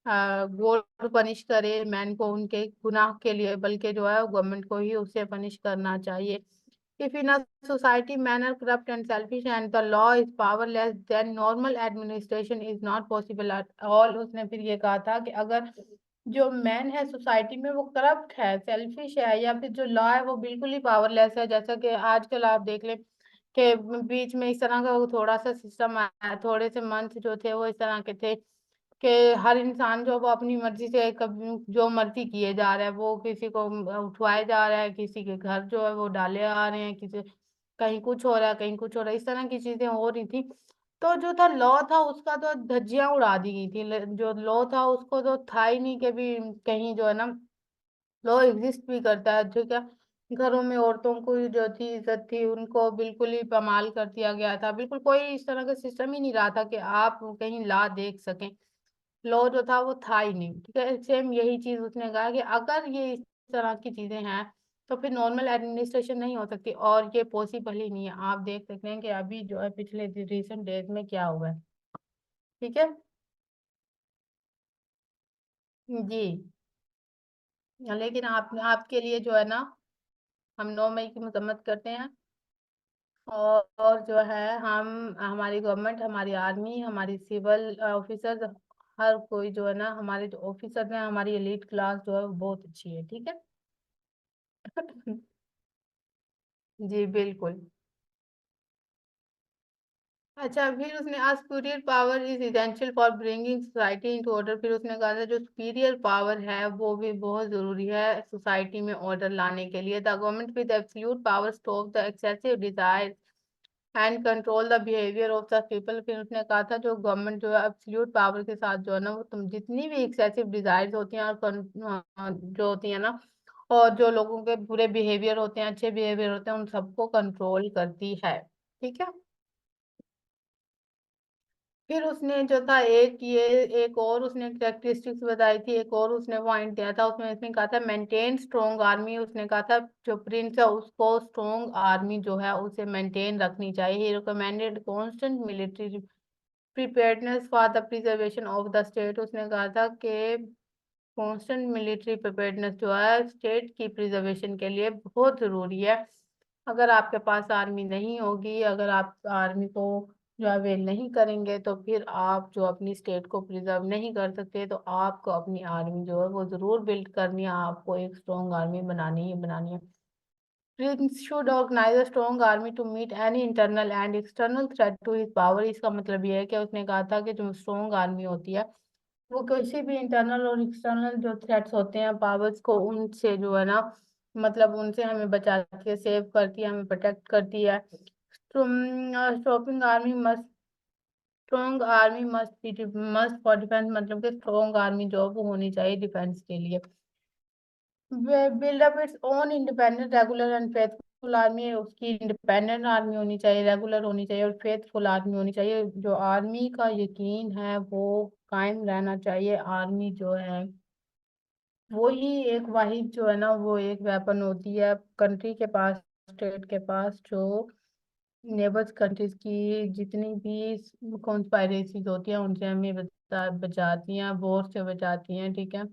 गॉड पनिश करे मैन को उनके गुनाह के लिए, बल्कि जो है गवर्नमेंट को ही उसे पनिश करना चाहिए। If in a society man are corrupt and selfish and the law is powerless then normal administration is not possible at all. उसने फिर ये कहा था कि अगर जो मैन है सोसाइटी में वो करप्ट है, सेल्फिश है, या फिर जो लॉ है वो बिल्कुल ही पावरलेस है, जैसा कि आजकल आप देख लें कि बीच में इस तरह का वो थोड़ा सा सिस्टम आया, थोड़े से मंथ जो थे वो इस तरह के थे कि हर इंसान जो वो अपनी मर्जी से कभी जो मर्जी किए जा रहा है, वो किसी को उठवाए जा रहा है, किसी के घर जो है वो डाले आ रहे हैं, किसी कहीं कुछ हो रहा है, कहीं कुछ हो रहा है, इस तरह की चीजें हो रही थी। तो जो था लॉ था उसका तो धज्जियां उड़ा दी गई थी। जो लॉ था उसको तो था ही नहीं कि भी कहीं जो है ना लॉ एग्जिस्ट भी करता है। ठीक है। घरों में औरतों को जो थी इज्जत थी उनको बिल्कुल ही पामाल कर दिया गया था, बिल्कुल कोई इस तरह का सिस्टम ही नहीं रहा था कि आप कहीं ला देख सकें। लॉ जो था वो था ही नहीं। ठीक है। सेम यही चीज उसने कहा कि अगर ये इस तरह की चीजें हैं तो फिर नॉर्मल एडमिनिस्ट्रेशन नहीं हो सकती, और ये पॉसिबल ही नहीं है। आप देख सकते हैं कि अभी जो है पिछले रिसेंट डेज में क्या हुआ है। ठीक है। जी। लेकिन आपके लिए जो है ना हम 9 मई की मजम्मत करते हैं, और जो है हम हमारी गवर्नमेंट, हमारी आर्मी, हमारी सिविल ऑफिसर्स, हर कोई जो है ना हमारे जो ऑफिसर्स हैं, हमारी एलीट क्लास जो है वो बहुत अच्छी है। ठीक है। जी बिल्कुल। अच्छा, फिर उसने आज superior power is essential for bringing society into order. फिर उसने कहा था जो सुपीरियर पावर है वो भी बहुत जरूरी है सोसाइटी में ऑर्डर लाने के लिए। The government with absolute power stop the excessive desire and control the behaviour of the people. फिर उसने कहा था जो गवर्नमेंट जो है एब्सोल्यूट पावर के साथ जो है ना वो तुम जितनी भी एक्सेसिव डिजायर्स होती हैं और जो होती है ना, और जो लोगों के बुरे बिहेवियर होते हैं, अच्छे बिहेवियर होते हैं, उन सबको कंट्रोल करती है। ठीक है। फिर उसने जो था एक और उसने कैरेक्टरिस्टिक्स बताई थी, एक और उसने पॉइंट दिया था उसमें। इसने कहा था मेंटेन स्ट्रॉन्ग आर्मी। उसने कहा था जो प्रिंस है उसको स्ट्रॉन्ग आर्मी जो है उसे मेंटेन रखनी चाहिए। He recommended constant military preparedness for the preservation of the state. उसने कहा था कि कांस्टेंट मिलिट्री प्रिपेयर्डनेस जो है स्टेट की प्रिजर्वेशन के लिए बहुत जरूरी है। अगर आपके पास आर्मी नहीं होगी, अगर आप आर्मी को जो अवेल नहीं करेंगे तो फिर आप जो अपनी स्टेट को प्रिजर्व नहीं कर सकते। तो आपको अपनी आर्मी जो है वो जरूर बिल्ड करनी है, आपको एक स्ट्रॉन्ग आर्मी बनानी ही बनानी है। Prince should organize a strong army to meet any internal and external threat to his power। इसका मतलब ये है कि उसने कहा था कि जो स्ट्रॉन्ग आर्मी होती है वो किसी भी इंटरनल और एक्सटर्नल जो थ्रेट्स होते हैं पावर्स को, उनसे जो है ना मतलब उनसे हमें बचाती है, सेव करती है, हमें प्रोटेक्ट करती है। Stopping army must strong army must for defence. मतलब कि स्ट्रॉन्ग आर्मी जो है वो होनी चाहिए डिफेंस के लिए। Build up its own independent regular and faithful army. उसकी इंडिपेंडेंट आर्मी होनी चाहिए, रेगुलर होनी चाहिए और फेथफुल आर्मी होनी चाहिए। जो आर्मी का यकीन है वो कायम रहना चाहिए। आर्मी जो है वो ही एक वाहिद जो है ना वो एक वेपन होती है कंट्री के पास, स्टेट के पास, जो नेबर्स कंट्रीज की जितनी भी कॉन्स्पायरेसीज होती हैं उनसे हमें बचाती हैं, वॉर से बचाती हैं। ठीक है।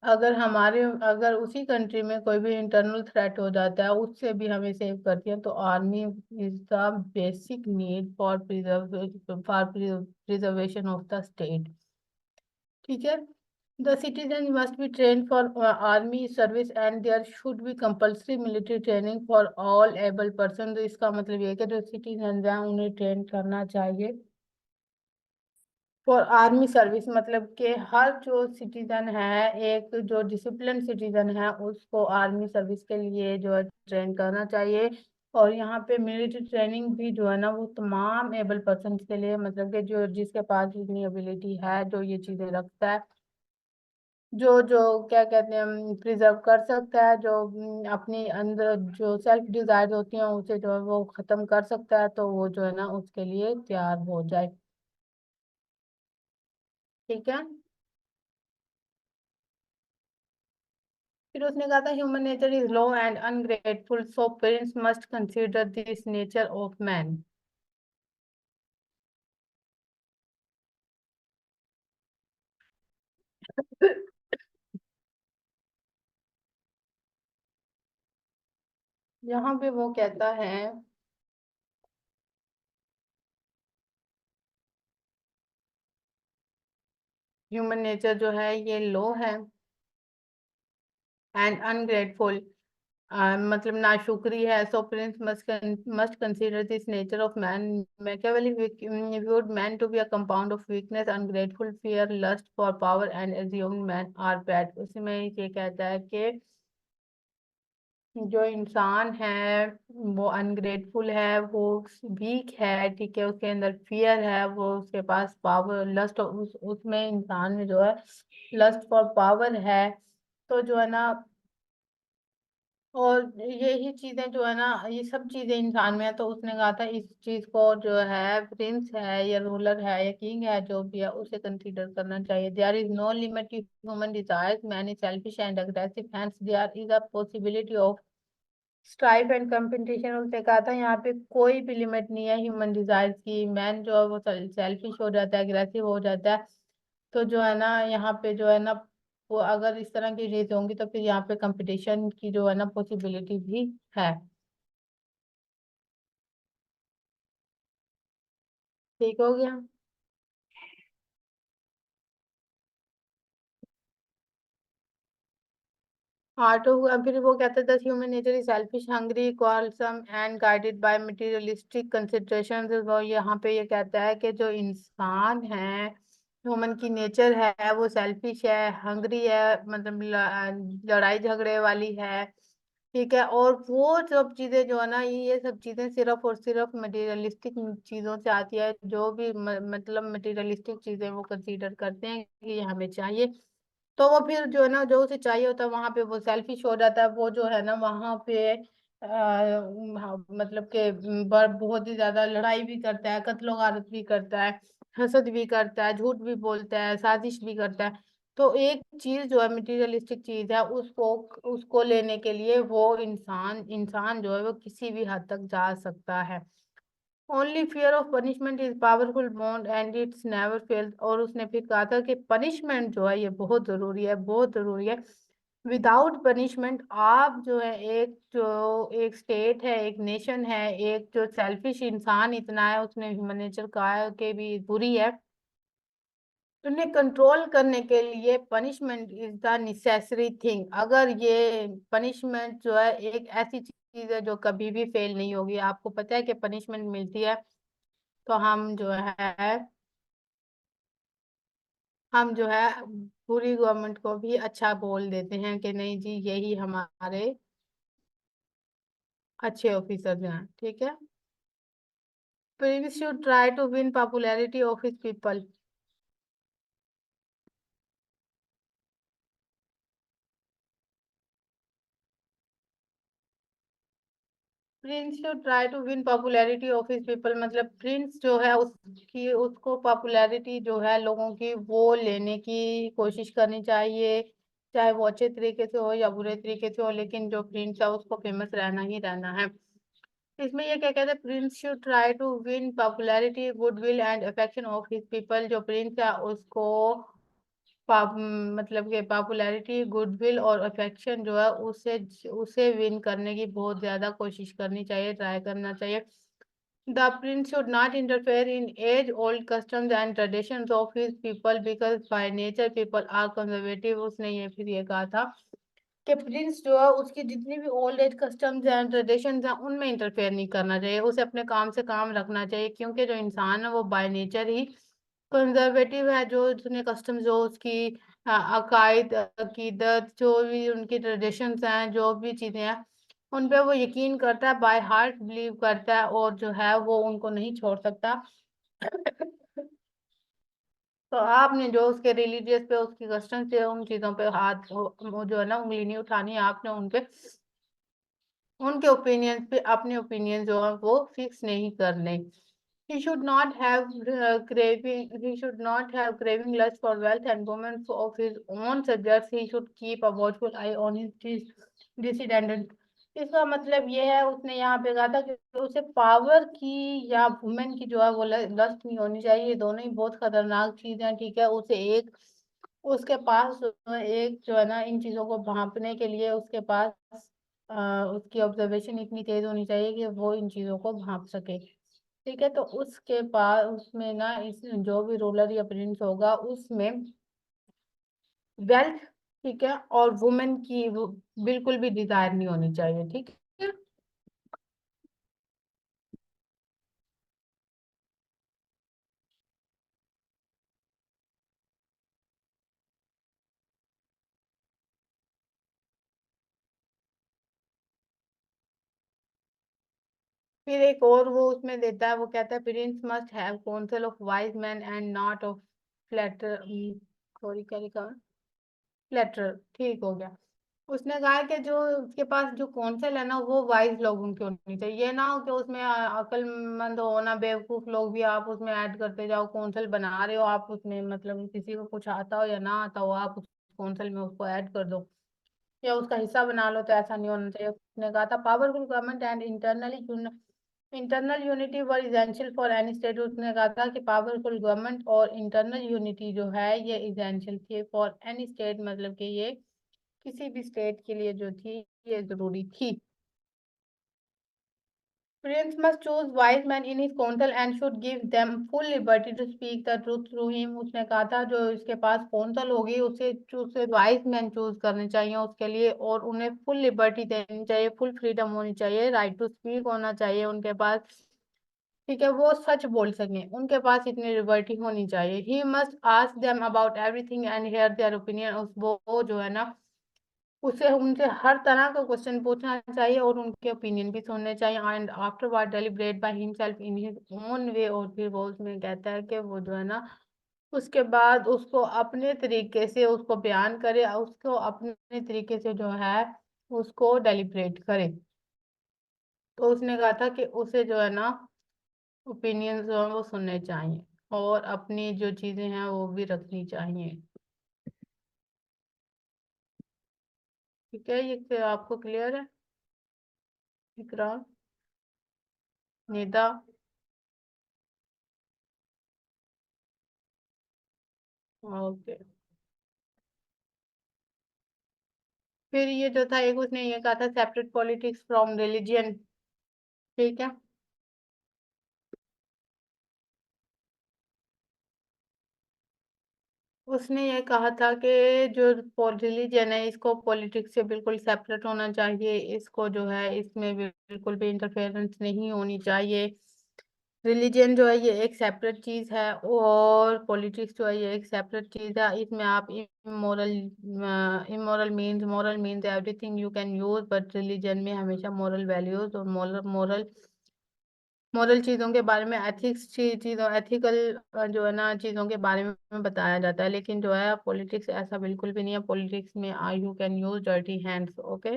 अगर उसी कंट्री में कोई भी इंटरनल थ्रेट हो जाता है उससे भी हमें सेव करती है। तो army is the basic need for preservation of the state. ठीक है। The citizen must be train for army service and there should be compulsory military training for all able person. तो इसका मतलब ये है कि जो सिटीजन हैं उन्हें ट्रेन करना चाहिए फॉर आर्मी सर्विस। मतलब कि हर जो सिटीजन है, एक जो डिसिप्लिन सिटीजन है उसको आर्मी सर्विस के लिए जो है ट्रेन करना चाहिए। और यहाँ पे मिलिट्री ट्रेनिंग भी जो है ना वो तमाम एबल पर्सन के लिए, मतलब कि जो जिसके पास जितनी एबिलिटी है जो ये चीजें रखता है जो जो क्या कहते हैं प्रिजर्व कर सकता है, जो अपनी अंदर जो सेल्फ डिजायर होती हैं उसे जो है वो खत्म कर सकता है, तो वो जो है ना उसके लिए तैयार हो जाए। ठीक है। फिर उसने कहा था human nature is low and ungrateful, so parents must consider this nature of man. यहाँ पे वो कहता है ह्यूमन नेचर जो है ये लो है एंड अनग्रेटफुल, मतलब नाशुक्री है। So prince must consider this nature of man Machiavelli viewed man to be a compound of weakness, ungrateful, fear, lust for power and assumed men are bad। उसमें ये कहता है कि जो इंसान है वो अनग्रेटफुल है, वो वीक है, ठीक है, उसके अंदर फियर है, वो उसके पास पावर लस्ट उसमें इंसान में जो है लस्ट फॉर पावर है। तो जो है ना, और यही चीजें जो है ना ये सब चीजें इंसान में है, तो उसने कहा था इस चीज को जो है प्रिंस है या रूलर है या किंग है जो भी है उसे कंसीडर करना चाहिए। There is no limit to human desires, man is selfish and aggressive, hence there is a possibility of strife and competition. उसने कहा था यहाँ पे कोई भी लिमिट नहीं है ह्यूमन डिजायर्स की, मैन जो है वो सेल्फिश हो जाता है, अग्रेसिव हो जाता है। तो जो है ना यहाँ पे जो है ना वो अगर इस तरह की चीजें होंगी तो फिर यहाँ पे कंपटीशन की जो है ना पॉसिबिलिटी भी है। ठीक हो गया। ऑटो हुआ, फिर वो कहते थे human nature is selfish, hungry, quarrelsome and guided by materialistic considerations. वो यहाँ पे ये कहता है कि जो इंसान है, ह्यूमन की नेचर है वो सेल्फिश है, हंग्री है, मतलब लड़ाई झगड़े वाली है, ठीक है, और वो सब चीजें जो है ना ये सब चीजें सिर्फ और सिर्फ मटेरियलिस्टिक चीजों से आती है। जो भी मतलब मटेरियलिस्टिक चीजें वो कंसीडर करते हैं कि ये हमें चाहिए, तो वो फिर जो है ना जो उसे चाहिए होता है वहां पे वो सेल्फिश हो जाता है। वो जो है ना वहां पे मतलब कि बहुत ही ज्यादा लड़ाई भी करता है, कत्लो गारत भी करता है, हसद भी करता है, झूठ भी बोलता है, साजिश भी करता है। तो एक चीज जो है मटेरियलिस्टिक चीज है उसको उसको लेने के लिए वो इंसान इंसान जो है वो किसी भी हद तक जा सकता है। Only fear of punishment is powerful bond and it's never fails. और उसने फिर कहा था कि पनिशमेंट जो है ये बहुत जरूरी है, बहुत जरूरी है। विदाउट पनिशमेंट आप जो है एक जो एक स्टेट है, एक नेशन है, एक जो सेल्फिश इंसान इतना है, उसने ह्यूमन नेचर कहा है कि भी बुरी है, उन्हें कंट्रोल करने के लिए punishment is the necessary thing. अगर ये पनिशमेंट जो है एक ऐसी चीज है जो कभी भी फेल नहीं होगी, आपको पता है कि पनिशमेंट मिलती है तो हम जो है पूरी गवर्नमेंट को भी अच्छा बोल देते हैं कि नहीं जी यही हमारे अच्छे ऑफिसर हैं, ठीक है। Previous should try to win popularity of his people. Prince should try to win popularity of his people, मतलब प्रिंस जो है उसकी उसको पॉपुलैरिटी जो है लोगों की वो लेने की कोशिश करनी चाहिए, चाहे वो अच्छे तरीके से हो या बुरे तरीके से हो, लेकिन जो प्रिंस है उसको फेमस रहना ही रहना है। इसमें ये क्या कहते हैं, prince should try to win popularity goodwill and affection of his people. जो प्रिंस है उसको मतलब कि पॉपुलैरिटी गुडविल और अफेक्शन जो है उसे उसे विन करने की बहुत ज्यादा कोशिश करनी चाहिए, ट्राई करना चाहिए। The prince should not interfere in age old customs and traditions of his people because by nature people are conservative. उसने ये फिर ये कहा था कि प्रिंस जो है उसकी जितनी भी old age customs and traditions हैं उनमें इंटरफेयर नहीं करना चाहिए, उसे अपने काम से काम रखना चाहिए, क्योंकि जो इंसान है वो बाय नेचर ही कंजर्वेटिव है। जो उसने कस्टम्स जो उसकी अकायद अकीदत जो भी उनकी ट्रेडिशंस हैं जो भी चीजें हैं उन पे वो यकीन करता है, बाय हार्ट बिलीव करता है, और जो है वो उनको नहीं छोड़ सकता। तो आपने जो उसके रिलीजियस पे, उसकी कस्टम पे, उन चीजों पे हाथ वो जो है ना उंगली नहीं उठानी, आपने उनपे उनके ओपिनियन पे अपने ओपिनियन जो है वो फिक्स नहीं करने। He should not have craving. He should not have craving lust for wealth and women of his own subjects. He should keep a watchful eye on his descendant. इसका मतलब ये है, उसने यहाँ पे कहा था कि उसे पावर की या वुमेन की जो है वो लस्ट नहीं होनी चाहिए। ये दोनों ही बहुत खतरनाक चीज है, ठीक है। उसे एक उसके पास एक जो है ना इन चीजों को भांपने के लिए उसके पास उसकी ऑब्जर्वेशन इतनी तेज होनी चाहिए कि वो इन चीजों को भांप सके, ठीक है। तो उसके पास उसमें ना इस जो भी रूलर या प्रिंस होगा उसमें वेल्थ, ठीक है, और वुमेन की वो बिल्कुल भी डिजायर नहीं होनी चाहिए, ठीक है। फिर एक और वो उसमें देता है, वो कहता है Prince must have council of wise man and not of flatter, sorry क्या लिखा है, फ्लैटर, ठीक हो गया। उसने कहा कि जो उसके पास जो कौंसल है ना वो वाइज लोगों की होनी चाहिए। ये ना हो कि उसमें अक्लमंद हो ना बेवकूफ लोग भी आप उसमें ऐड करते जाओ। कौंसल बना रहे हो आप उसमें, मतलब किसी को कुछ आता हो या ना आता हो, आप उस कौंसल में उसको ऐड कर दो या उसका हिस्सा बना लो, तो ऐसा नहीं होना चाहिए। उसने कहा था powerful government and internal unity were essential for any state. उसने कहा था कि पावरफुल गवर्नमेंट और इंटरनल यूनिटी जो है ये इसेंशियल थी फॉर एनी स्टेट, मतलब कि ये किसी भी स्टेट के लिए जो थी ये जरूरी थी। Prince must choose wise men in his council and should give them full liberty to speak the truth through him। उसने कहा था जो इसके पास कौंसल होगी उसे वाइज मैन चूज करने चाहिए उसके लिए, और उन्हें फुल लिबर्टी देनी चाहिए, फुल फ्रीडम होनी चाहिए, राइट टू स्पीक होना चाहिए उनके पास, ठीक है। वो सच बोल सकें, उनके पास इतनी लिबर्टी होनी चाहिए। He must ask them about everything and here their opinion. वो जो है ना उसे उनसे हर तरह का क्वेश्चन पूछना चाहिए और उनके ओपिनियन भी सुनने चाहिए। And after word deliberate by himself in his own way. और फिर वो उसमें कहता है कि वो जो है ना उसके बाद उसको अपने तरीके से उसको बयान करे, उसको अपने तरीके से जो है उसको डेलिब्रेट करे। तो उसने कहा था कि उसे जो है ना ओपिनियंस जो है वो सुनने चाहिए और अपनी जो चीजें हैं वो भी रखनी चाहिए, ठीक है। ये फिर आपको क्लियर है इकरार, निदा? ओके। फिर ये जो था एक उसने ये कहा था सेपरेट पॉलिटिक्स फ्रॉम रिलीजियन, ठीक है। उसने ये कहा था कि जो रिलीजन है इसको पॉलिटिक्स से बिल्कुल सेपरेट होना चाहिए, इसको जो है इसमें बिल्कुल भी इंटरफेरेंस नहीं होनी चाहिए। रिलीजन जो है ये एक सेपरेट चीज है और पॉलिटिक्स जो है ये एक सेपरेट चीज है। इसमें आप immoral immoral means everything you can use, but religion में हमेशा मोरल वैल्यूज और मोरल मोरल चीजों के बारे में, एथिक्स चीजों एथिकल जो है ना चीजों के बारे में बताया जाता है। लेकिन जो है पॉलिटिक्स ऐसा बिल्कुल भी नहीं है। पॉलिटिक्स में you can use dirty hands, okay.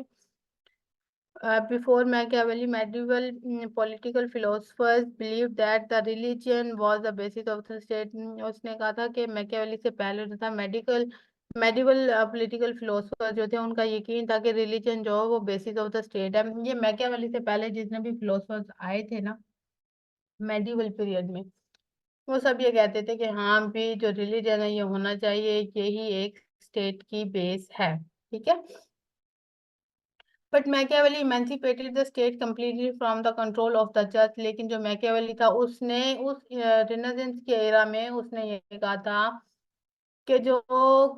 Before Machiavelli, medieval political philosophers believed that the religion was the basis of the state। उसने कहा था कि मैकियावेली से पहले जो था मेडिवल पॉलिटिकल फिलोसफर जो थे उनका यकीन था कि रिलीजन जो है वो बेसिस ऑफ द स्टेट है। ये मैकियावेली से पहले जितने भी फिलोसफर्स आए थे ना मेडिवल पीरियड में, वो सब ये कहते थे कि हाँ भी जो रिलीजन है ये होना चाहिए, यही एक स्टेट की बेस है, ठीक है। But Machiavelli emancipated the state completely from the control of the church. लेकिन जो मैकियावेली था उसने उस रिनेजेंस के एरा में उसने ये कहा था कि जो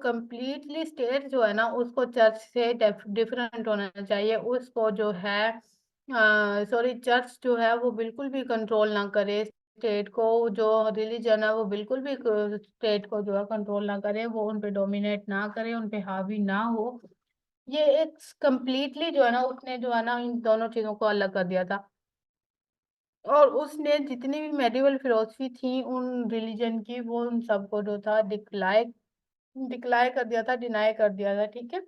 कंप्लीटली स्टेट जो है ना उसको चर्च से डिफरेंट होना चाहिए। उसको जो है सॉरी चर्च जो है वो बिल्कुल भी कंट्रोल ना करे स्टेट को, जो रिलीजन है वो बिल्कुल भी स्टेट को जो है कंट्रोल ना करे, वो उन पे डोमिनेट ना करे, उन पे हावी ना हो। ये एक कंप्लीटली जो है ना उसने जो है ना इन दोनों चीजों को अलग कर दिया था। और उसने जितनी भी मेडिवल फिलोसफी थी उन रिलीजन की, वो उन सबको जो था डिक्लाइ डिक्लाय कर दिया था, डिनाई कर दिया था, ठीक है।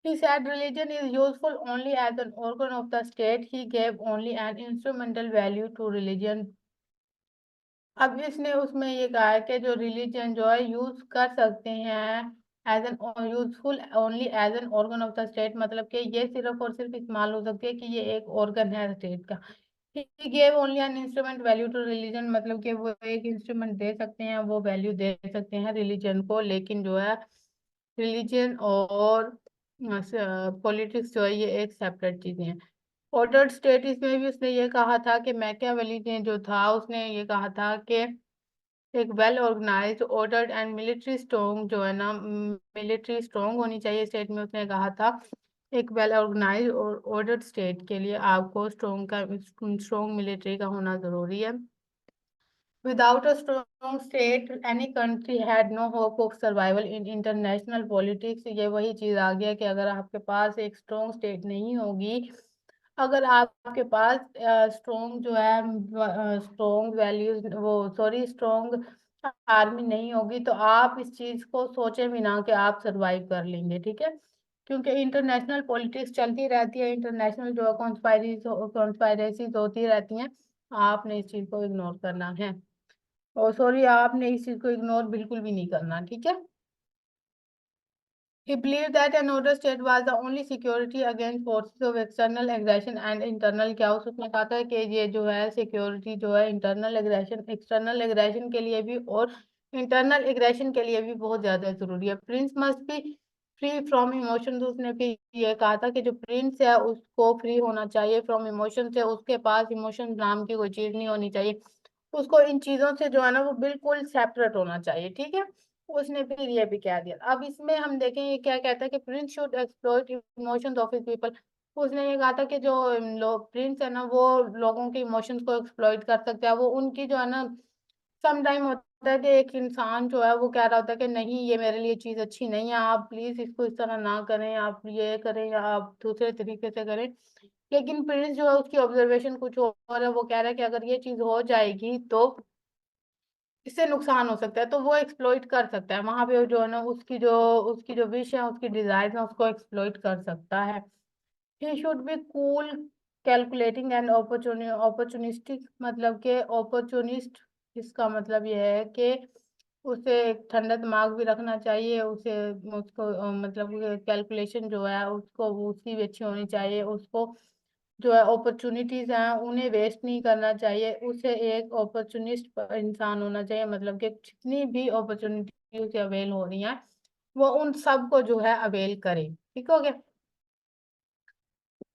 He said religion is useful only as an organ of the state. He gave only an instrumental value to religion. अब इसने उसमें ये कहा है कि जो रिलीजन जो है यूज कर सकते हैं as an useful only as an organ of the state, मतलब कि ये सिर्फ और सिर्फ इस्तेमाल हो सकती है कि ये एक ऑर्गन है स्टेट का। He gave only an instrument value to religion, मतलब कि वो एक इंस्ट्रूमेंट दे सकते हैं, वो वैल्यू दे सकते हैं रिलीजन को, लेकिन जो है रिलीजन और पॉलिटिक्स जो है ये एक सेपरेट चीजें हैं। ऑर्डर्ड स्टेट, इसमें भी उसने ये कहा था कि मैकियावेली ने जो था उसने ये कहा था कि एक well organised ordered and military strong जो है ना, मिलिट्री स्ट्रॉन्ग होनी चाहिए स्टेट में, उसने कहा था एक वेल ऑर्गेनाइज्ड और ऑर्डर्ड स्टेट के लिए आपको स्ट्रॉन्ग मिलिट्री का होना जरूरी है। Without a strong state, any country had no hope of survival in international politics। ये वही चीज आ गया कि अगर आपके पास एक स्ट्रॉन्ग स्टेट नहीं होगी, अगर आपके पास स्ट्रॉन्ग जो है स्ट्रॉन्ग वैल्यूज वो सॉरी स्ट्रॉन्ग आर्मी नहीं होगी, तो आप इस चीज को सोचे भी ना कि आप सरवाइव कर लेंगे, ठीक है। क्योंकि इंटरनेशनल पॉलिटिक्स चलती रहती है, इंटरनेशनल जो कॉन्स्पायरेसीज होती रहती हैं, आपने इस चीज को इग्नोर करना है। और सॉरी, आपने इस चीज को इग्नोर बिल्कुल भी नहीं करना, ठीक है। He believed that an order state was the only security against forces of external aggression and internal chaos। उसने कहा था कि ये जो है सिक्योरिटी जो है इंटरनल एग्रेशन, एक्सटर्नल एग्रेशन के लिए भी और इंटरनल एग्रेशन के लिए भी बहुत ज्यादा जरूरी है। Prince must be free from emotion, तो उसने फिर ये कहा था कि जो प्रिंस है उसको फ्री होना चाहिए फ्रॉम इमोशन से, उसके पास इमोशन नाम की कोई चीज नहीं होनी चाहिए, उसको इन चीजों से जो है ना वो बिल्कुल सेपरेट होना चाहिए, ठीक है। उसने फिर ये भी कह दिया। अब इसमें हम देखें ये क्या कहता है कि Prince should exploit emotions of his people. उसने ये कहा था कि जो लोग प्रिंस है ना वो लोगों के इमोशंस को एक्सप्लॉइट कर सकते हैं, वो उनकी जो है ना, सम टाइम होता है कि एक इंसान जो है वो कह रहा होता है कि नहीं ये मेरे लिए चीज अच्छी नहीं है, आप प्लीज इसको इस तरह ना करें, आप ये करें या आप दूसरे तरीके से करें। लेकिन प्रिंस जो है उसकी ऑब्जर्वेशन कुछ और है, वो कह रहा है कि अगर ये चीज हो जाएगी तो इससे नुकसान हो सकता है, तो वो एक्सप्लॉइट कर सकता है वहां पे जो है ना उसकी जो विश है, उसकी डिजायर है, उसको एक्सप्लॉइट कर सकता है। He should be cool calculating and opportunistic, मतलब के अपॉर्चुनिस्ट, इसका मतलब यह है कि उसे एक ठंडा दिमाग भी रखना चाहिए, उसे उसको मतलब कैलकुलेशन जो है उसको उसकी भी अच्छी होनी चाहिए, उसको जो है अपॉर्चुनिटीज हैं उन्हें वेस्ट नहीं करना चाहिए, उसे एक अपॉर्चुनिस्ट इंसान होना चाहिए, मतलब कि जितनी भी अपॉर्चुनिटी उसे अवेल हो रही है वो उन सब को जो है अवेल करे, ठीक हो गया।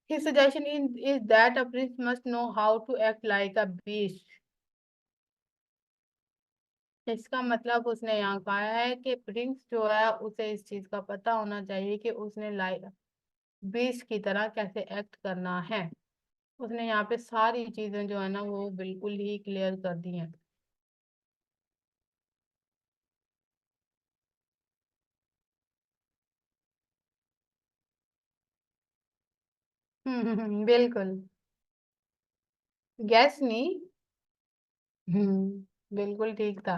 His suggestion is that a prince must know how to act like a beast। इसका मतलब उसने यहाँ कहा है कि प्रिंस जो है उसे इस चीज का पता होना चाहिए कि उसने लाइक बीस्ट की तरह कैसे एक्ट करना है। उसने यहाँ पे सारी चीजें जो है ना वो बिल्कुल ही क्लियर कर दी हैं। बिल्कुल। गैस नहीं। बिल्कुल ठीक था।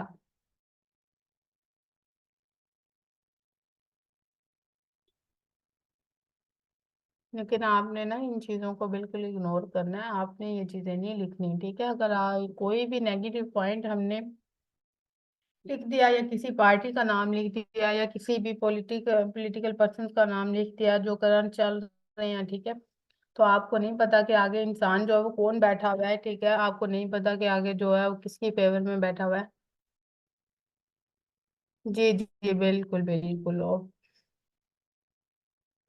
लेकिन आपने ना इन चीजों को बिल्कुल इग्नोर करना है, आपने ये चीजें नहीं लिखनी, ठीक है। अगर कोई भी नेगेटिव पॉइंट हमने लिख दिया या किसी पार्टी का नाम लिख दिया या किसी भी पॉलिटिकल पर्सन का नाम लिख दिया जो करंट चल रहे हैं, ठीक है, तो आपको नहीं पता कि आगे इंसान जो है वो कौन बैठा हुआ है, ठीक है, आपको नहीं पता कि आगे जो है वो किसकी फेवर में बैठा हुआ है। जी जी जी, बिल्कुल बिल्कुल। और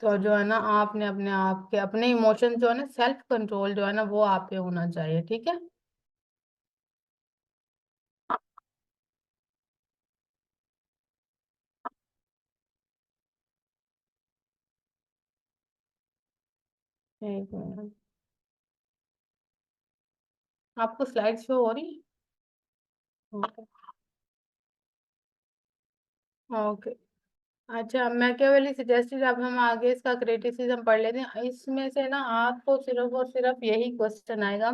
तो जो है ना आपने अपने आप के अपने इमोशन जो है ना सेल्फ कंट्रोल जो है ना वो आप पे होना चाहिए, ठीक है। एक मिनट, आपको स्लाइड शो हो रही है? ओके। अच्छा, मैकियावेली सजेस्टेड, अब हम आगे इसका क्रिटिसिज्म पढ़ लेते हैं। इसमें से ना आपको सिर्फ और सिर्फ यही क्वेश्चन आएगा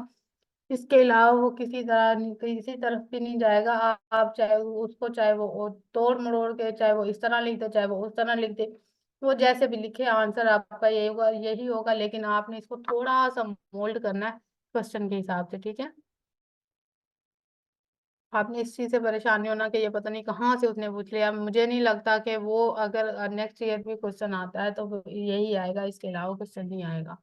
इसके अलावा वो किसी तरफ भी नहीं जाएगा। आप चाहे उसको, चाहे वो तोड़ मरोड़ के, चाहे वो इस तरह लिख दे, चाहे वो उस तरह लिख दे, वो जैसे भी लिखे आंसर आपका यही होगा, लेकिन आपने इसको थोड़ा सा मोल्ड करना है क्वेश्चन के हिसाब से, ठीक है। आपने इस चीज से परेशान नहीं होना कि ये पता नहीं कहाँ से उसने पूछ लिया। मुझे नहीं लगता कि वो अगर नेक्स्ट ईयर भी क्वेश्चन आता है तो वो यही आएगा, इसके अलावा क्वेश्चन नहीं आएगा।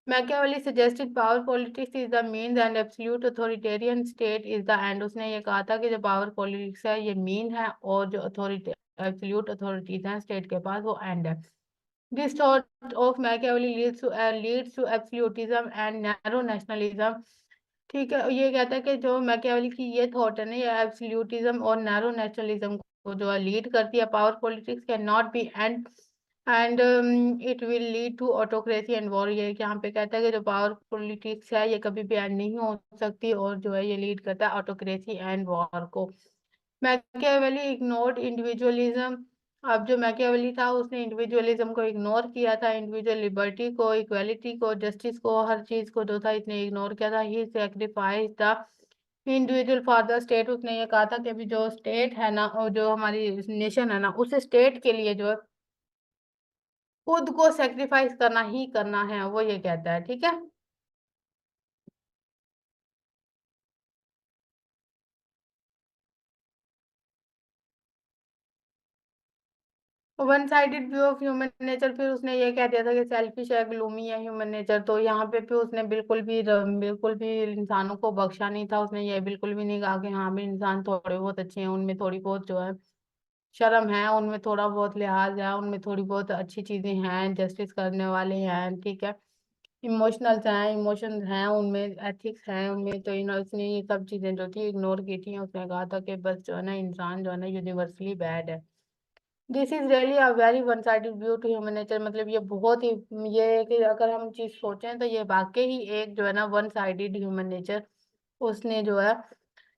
Machiavelli suggested power politics is the means and absolute authoritarian state is the end। उसने ये कहा था कि जो पावर पॉलिटिक्स है ये मीन है, और जो अथॉरिटी एब्सोल्यूट अथॉरिटीज हैं स्टेट के पास, वो एंड है। This sort of Machiavelli leads to absolutism and narrow nationalism। ठीक है, ये कहता है कि जो मैकियावेली की ये थॉट है ना, ये एब्सोल्यूटिज्म और नैरो नेशनलिज्म को जो है लीड करती है। Power politics can not be and it will lead to autocracy and war. ये यहाँ पे कहता है कि जो पावर पॉलिटिक्स है ये कभी भी एंड नहीं हो सकती, और जो है ये लीड करता है ऑटोक्रेसी एंड वॉर को। Machiavelli ignored individualism. अब जो मैकियावेली था उसने इंडिविजुअलिज्म को इग्नोर किया था, इंडिविजुअल लिबर्टी को, इक्वालिटी को, जस्टिस को, हर चीज को जो था इसने इग्नोर किया था। He sacrifice the individual for the state. उसने ये कहा था कि अभी जो स्टेट है ना, और जो हमारी नेशन है ना, उस स्टेट के लिए जो है खुद को सेक्रीफाइस करना ही करना है, वो ये कहता है, ठीक है। One sided view of human nature, फिर उसने ये कह दिया था कि सेल्फिश है, ग्लूमी है ह्यूमन नेचर। तो यहाँ पे भी उसने बिल्कुल भी इंसानों को बख्शा नहीं था। उसने ये बिल्कुल भी नहीं कहा कि हाँ भी इंसान थोड़े बहुत अच्छे हैं, उनमें थोड़ी बहुत जो है शर्म है, उनमें थोड़ा बहुत लिहाज है, उनमें थोड़ी बहुत अच्छी चीजें हैं, जस्टिस करने वाले हैं, ठीक है, इमोशनल्स हैं, इमोशंस हैं उनमें, एथिक्स हैं उनमें। तो उसने ये सब चीजें जो थी इग्नोर की थी। उसने कहा था कि बस जो है ना इंसान जो है ना यूनिवर्सली बैड है। This is really a very one sided view to human nature. मतलब ये बहुत ही, ये है कि अगर हम चीज सोचें तो ये वाकई ही एक जो है ना वन साइडेड ह्यूमन नेचर उसने जो है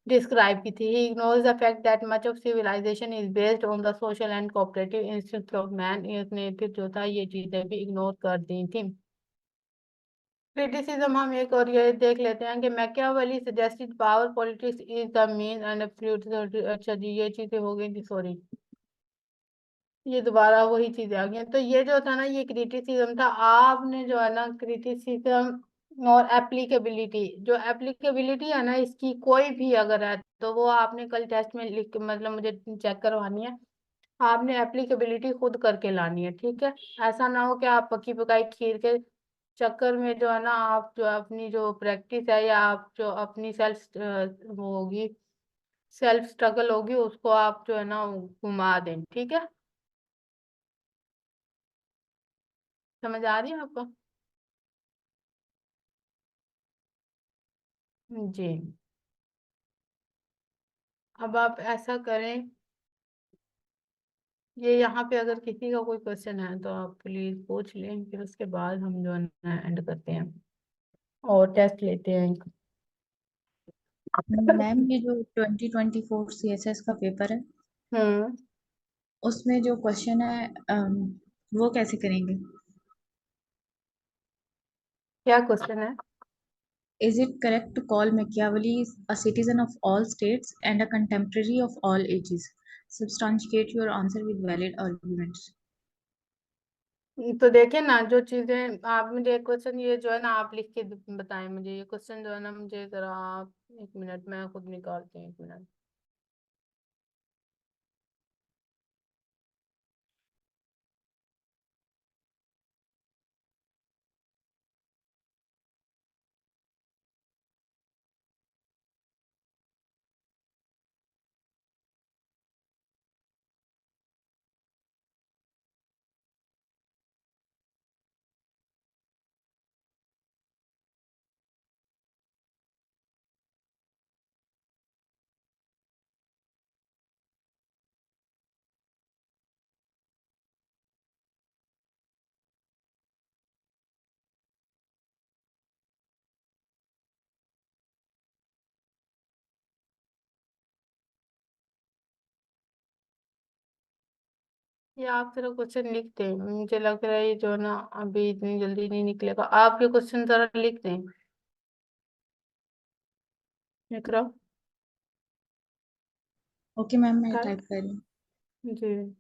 डिस्क्राइब की थी। He ignores the fact that much of civilisation is based on the social and cooperative instinct of man. इसने फिर जो था ये चीजें भी इग्नोर कर दी थी। क्रिटिसिज्म हम एक और ये देख लेते हैं कि Machiavelli suggested power politics is the main and absolute. अच्छा जी, ये चीजें हो गई थी, सॉरी, ये दोबारा वही चीजें आ गई हैं। तो ये जो था ना ये क्रिटिसिज्म था। आपने जो है ना क्रिटिसिज्म और एप्लीकेबिलिटी, जो एप्लीकेबिलिटी है ना इसकी कोई भी अगर है तो वो आपने कल टेस्ट में लिख मतलब मुझे चेक करवानी है। आपने एप्लीकेबिलिटी खुद करके लानी है, ठीक है। ऐसा ना हो कि आप पक्की पकाई खीर के चक्कर में जो है ना आप जो अपनी जो प्रैक्टिस है या आप जो अपनी होगी सेल्फ स्ट्रगल होगी उसको आप जो है ना घुमा दें, ठीक है। समझ आ रही है आपको? जी। अब आप ऐसा करें, ये यहाँ पे अगर किसी का कोई क्वेश्चन है तो आप प्लीज पूछ लें, फिर उसके बाद हम जो है ना एंड करते हैं और टेस्ट लेते हैं एक। मैम ये जो 2024 सीएसएस का पेपर है हम्म। उसमें जो क्वेश्चन है वो कैसे करेंगे? क्या क्वेश्चन है? Is it correct to call Machiavelli a citizen of all states and a contemporary of all ages? Substantiate your answer with valid arguments. तो देखिए ना, जो चीजें आप मुझे क्वेश्चन ये जो है ना आप लिख के बताएं मुझे। ये क्वेश्चन जो है ना मुझे जरा आप 1 मिनट में खुद निकालते हैं, 1 मिनट। ये आप जरा क्वेश्चन लिख दें, मुझे लग रहा है ये जो है ना अभी इतनी जल्दी नहीं निकलेगा। आप ये क्वेश्चन जरा लिख दें। लिख रहा हूँ। ओके मैम, मैं कल। टाइप कर रही हूँ। जी।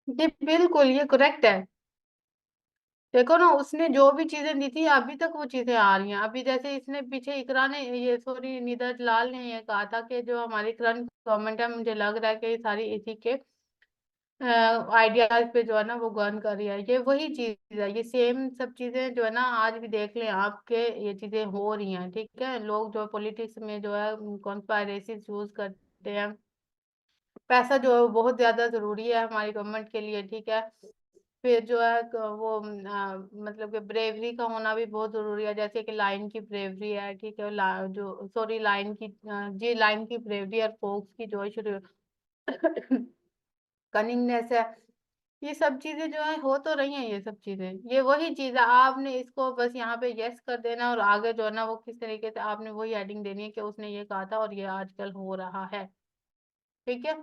जी बिल्कुल, ये करेक्ट है। देखो ना, उसने जो भी चीजें दी थी अभी तक वो चीजें आ रही हैं। अभी जैसे इसने पीछे इकरा ने, ये सॉरी नीरज लाल ने ये कहा था कि जो हमारी करंट गवर्नमेंट है, मुझे लग रहा है कि ये सारी इसी के आइडियाज पे जो है ना वो गन कर रही है। ये वही चीज है, ये सेम सब चीजें जो है ना आज भी देख लें आपके, ये चीजें हो रही हैं। ठीक है, लोग जो पॉलिटिक्स में जो है कॉन्स्पायरेसी यूज करते हैं। पैसा जो है वो बहुत ज्यादा जरूरी है हमारी गवर्नमेंट के लिए। ठीक है, फिर जो है वो मतलब कि ब्रेवरी का होना भी बहुत जरूरी है, जैसे कि लाइन की ब्रेवरी है। ठीक है, जो सॉरी लाइन की जी लाइन की ब्रेवरी और फोक्स की जो शुरू कनिंगनेस है। ये सब चीजें जो है हो तो रही हैं, ये सब चीजें, ये वही चीज है। आपने इसको बस यहाँ पे यस कर देना, और आगे जो है ना वो किस तरीके से आपने वही हेडिंग देनी है कि उसने ये कहा था और ये आजकल हो रहा है। ठीक है,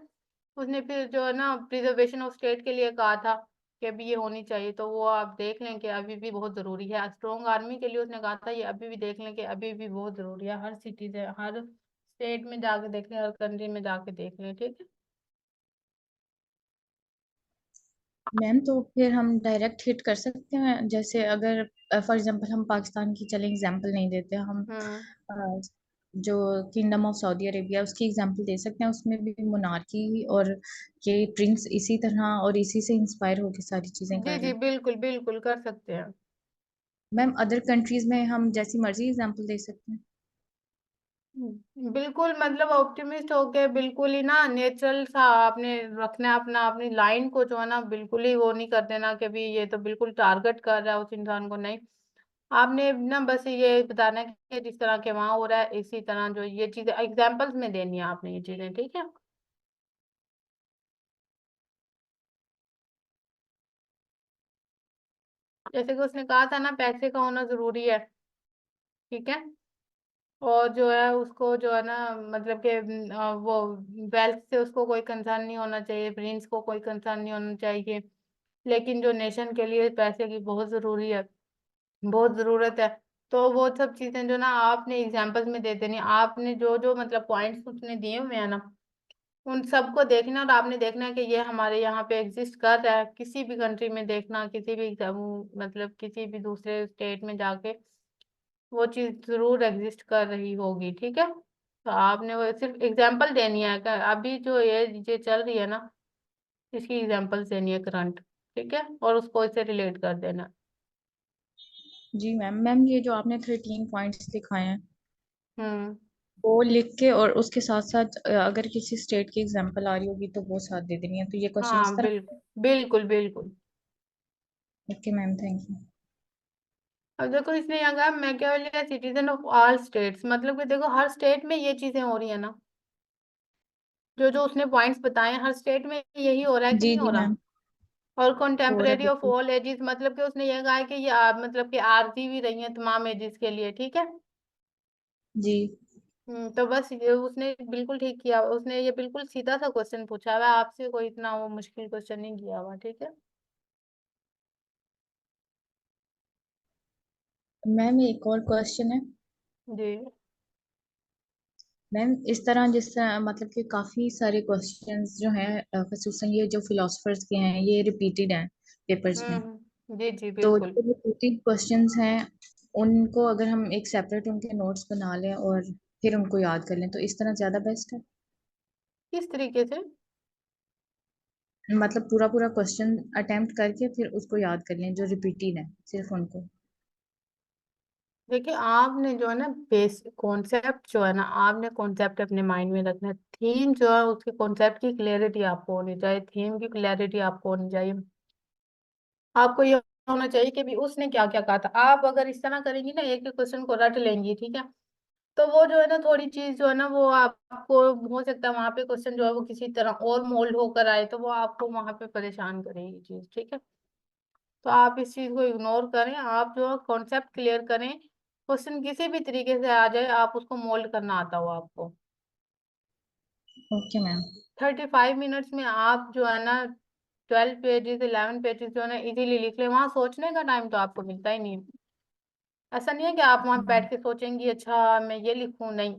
उसने फिर जो है ना प्रिजर्वेशन ऑफ स्टेट के लिए कहा था कि अभी ये होनी चाहिए, तो वो आप देख लें कि अभी भी बहुत जरूरी है। स्ट्रॉन्ग आर्मी के लिए उसने कहा था, ये अभी भी देख लें कि अभी भी बहुत जरूरी है। हर सिटी से, हर स्टेट में जाके देख लें, हर कंट्री में जाके देख लें। ठीक है। मैम तो फिर हम डायरेक्ट हिट कर सकते हैं, जैसे अगर फॉर एग्जांपल हम पाकिस्तान की चलें, एग्जांपल नहीं देते हम, हम्म। अ, जो किंगडम ऑफ सऊदी अरेबिया उसकी एग्जांपल दे सकते हैं। उसमें भी मोनार्की और ये प्रिंस इसी तरह और इसी से इंस्पायर होकर सारी चीजें जी कर रहे जी हैं। बिल्कुल बिल्कुल कर सकते हैं। मैम अदर कंट्रीज में हम जैसी मर्जी एग्जांपल दे सकते हैं। बिल्कुल, मतलब ऑप्टिमिस्ट होके बिल्कुल ही ना नेचुरल सा आपने रखना है अपना, अपनी लाइन को जो है ना बिल्कुल ही वो नहीं कर देना कि भी ये तो बिल्कुल टारगेट कर रहा है उस इंसान को। नहीं, आपने ना बस ये बताना है कि जिस तरह के वहां हो रहा है इसी तरह जो ये चीजें एग्जाम्पल्स में देनी है आपने, ये चीजें। ठीक है, जैसे कि उसने कहा था ना पैसे का होना जरूरी है। ठीक है, और जो है उसको जो है ना मतलब कि वो वेल्थ से उसको कोई कंसर्न नहीं होना चाहिए, प्रिंस को कोई कंसर्न नहीं होना चाहिए। लेकिन जो नेशन के लिए पैसे की बहुत जरूरी है, बहुत जरूरत है, तो वो सब चीजें जो ना आपने एग्जाम्पल्स में दे देनी। आपने जो जो मतलब पॉइंट्स उसने दिए हुए हैं ना उन सबको देखना, और आपने देखना है कि ये हमारे यहाँ पे एग्जिस्ट कर रहा है। किसी भी कंट्री में देखना, किसी भी मतलब किसी भी दूसरे स्टेट में जाके वो चीज जरूर एग्जिस्ट कर रही होगी। ठीक है, तो आपने वो सिर्फ एग्जाम्पल देनी है कि अभी जो ये चल रही है ना इसकी एग्जाम्पल्स देनी है करंट। ठीक है, और उसको इससे रिलेट कर देना। जी मैम। मैम ये जो आपने 13 पॉइंट्स दिखाए हैं हम्म। वो लिख के, और उसके साथ साथ अगर किसी स्टेट की एग्जांपल आ रही होगी तो वो साथ दे देनी है, तो ये क्वेश्चन इस हाँ तरह। बिल्कुल बिल्कुल बिल्कुल। Okay ma'am, thank you. अब देखो इसने यहाँ कहा Machiavelli citizen of all states, मतलब कि देखो हर स्टेट में ये चीजें हो रही है ना, जो जो उसने पॉइंट्स बताए हैं हर स्टेट में यही हो रहा है कि जी नहीं हो जी रहा। मैम, और हो रहा है कंटेम्परेरी ऑफ बिल्कुल। ऑल एजेस, मतलब कि उसने ये कहा है कि ये मतलब कि आरती भी रही है तमाम एजेस के लिए। ठीक है। जी तो बस ये उसने बिल्कुल ठीक किया, उसने ये बिल्कुल सीधा सा क्वेश्चन पूछा हुआ है आपसे, कोई इतना वो मुश्किल क्वेश्चन नहीं किया हुआ। ठीक है। मैम एक और क्वेश्चन है। जी। मैम इस तरह जिस तरह मतलब कि काफी सारे क्वेश्चंस जो हैं, खसूसन ये जो फिलोसफर्स के हैं ये रिपीटेड हैं पेपर्स में। जी जी तो बिल्कुल। जो रिपीटेड क्वेश्चंस हैं उनको अगर हम एक सेपरेट उनके नोट्स बना लें और फिर उनको याद कर लें, तो इस तरह ज्यादा बेस्ट है। किस तरीके से? मतलब पूरा पूरा क्वेश्चन अटेम्प्ट करके फिर उसको याद कर लें जो रिपीटेड है, सिर्फ उनको। देखिए आपने जो है ना बेस कॉन्सेप्ट जो है ना, आपने कॉन्सेप्ट अपने माइंड में रखना है। थीम जो है उसके कॉन्सेप्ट की क्लैरिटी आपको होनी चाहिए, थीम की क्लैरिटी आपको होनी चाहिए। आपको ये होना चाहिए कि भी उसने क्या क्या कहा था। आप अगर इस तरह करेंगी ना, एक एक क्वेश्चन को रट लेंगी, ठीक है, तो वो जो है ना थोड़ी चीज जो है ना वो आपको हो सकता है वहां पे क्वेश्चन जो है वो किसी तरह और मोल्ड होकर आए, तो वो आपको वहां पे परेशान करेगी चीज, ठीक है। तो आप इस चीज को इग्नोर करें, आप जो कॉन्सेप्ट क्लियर करें, क्वेश्चन किसी भी तरीके से आ जाए आप उसको मोल्ड करना आता हो आपको। Okay ma'am. 35 मिनट्स में आप जो है ना 12 पेजेस 11 पेजेस जो है ना इजीली लिख ले, वहां सोचने का टाइम तो आपको मिलता ही नहीं है। ऐसा नहीं है कि आप वहां बैठ के सोचेंगी अच्छा मैं ये लिखूं, नहीं,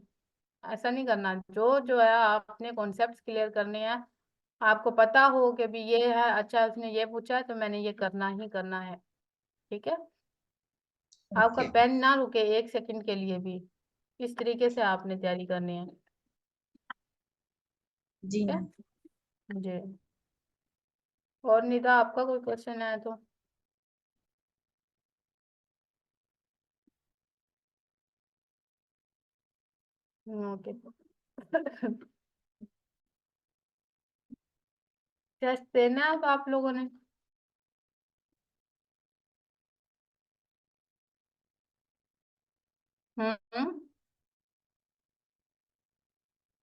ऐसा नहीं करना। जो जो है आप अपने कॉन्सेप्ट क्लियर करने हैं, आपको पता हो कि भी ये है, अच्छा उसने ये पूछा है तो मैंने ये करना ही करना है, ठीक है। आपका ओके। पेन ना रुके एक सेकंड के लिए भी, इस तरीके से आपने तैयारी करनी है, जी ठीक है। मैम। जी। और निदा आपका कोई क्वेश्चन है तो? ओके। टेस्ट देना है अब आप लोगों ने? हम्म।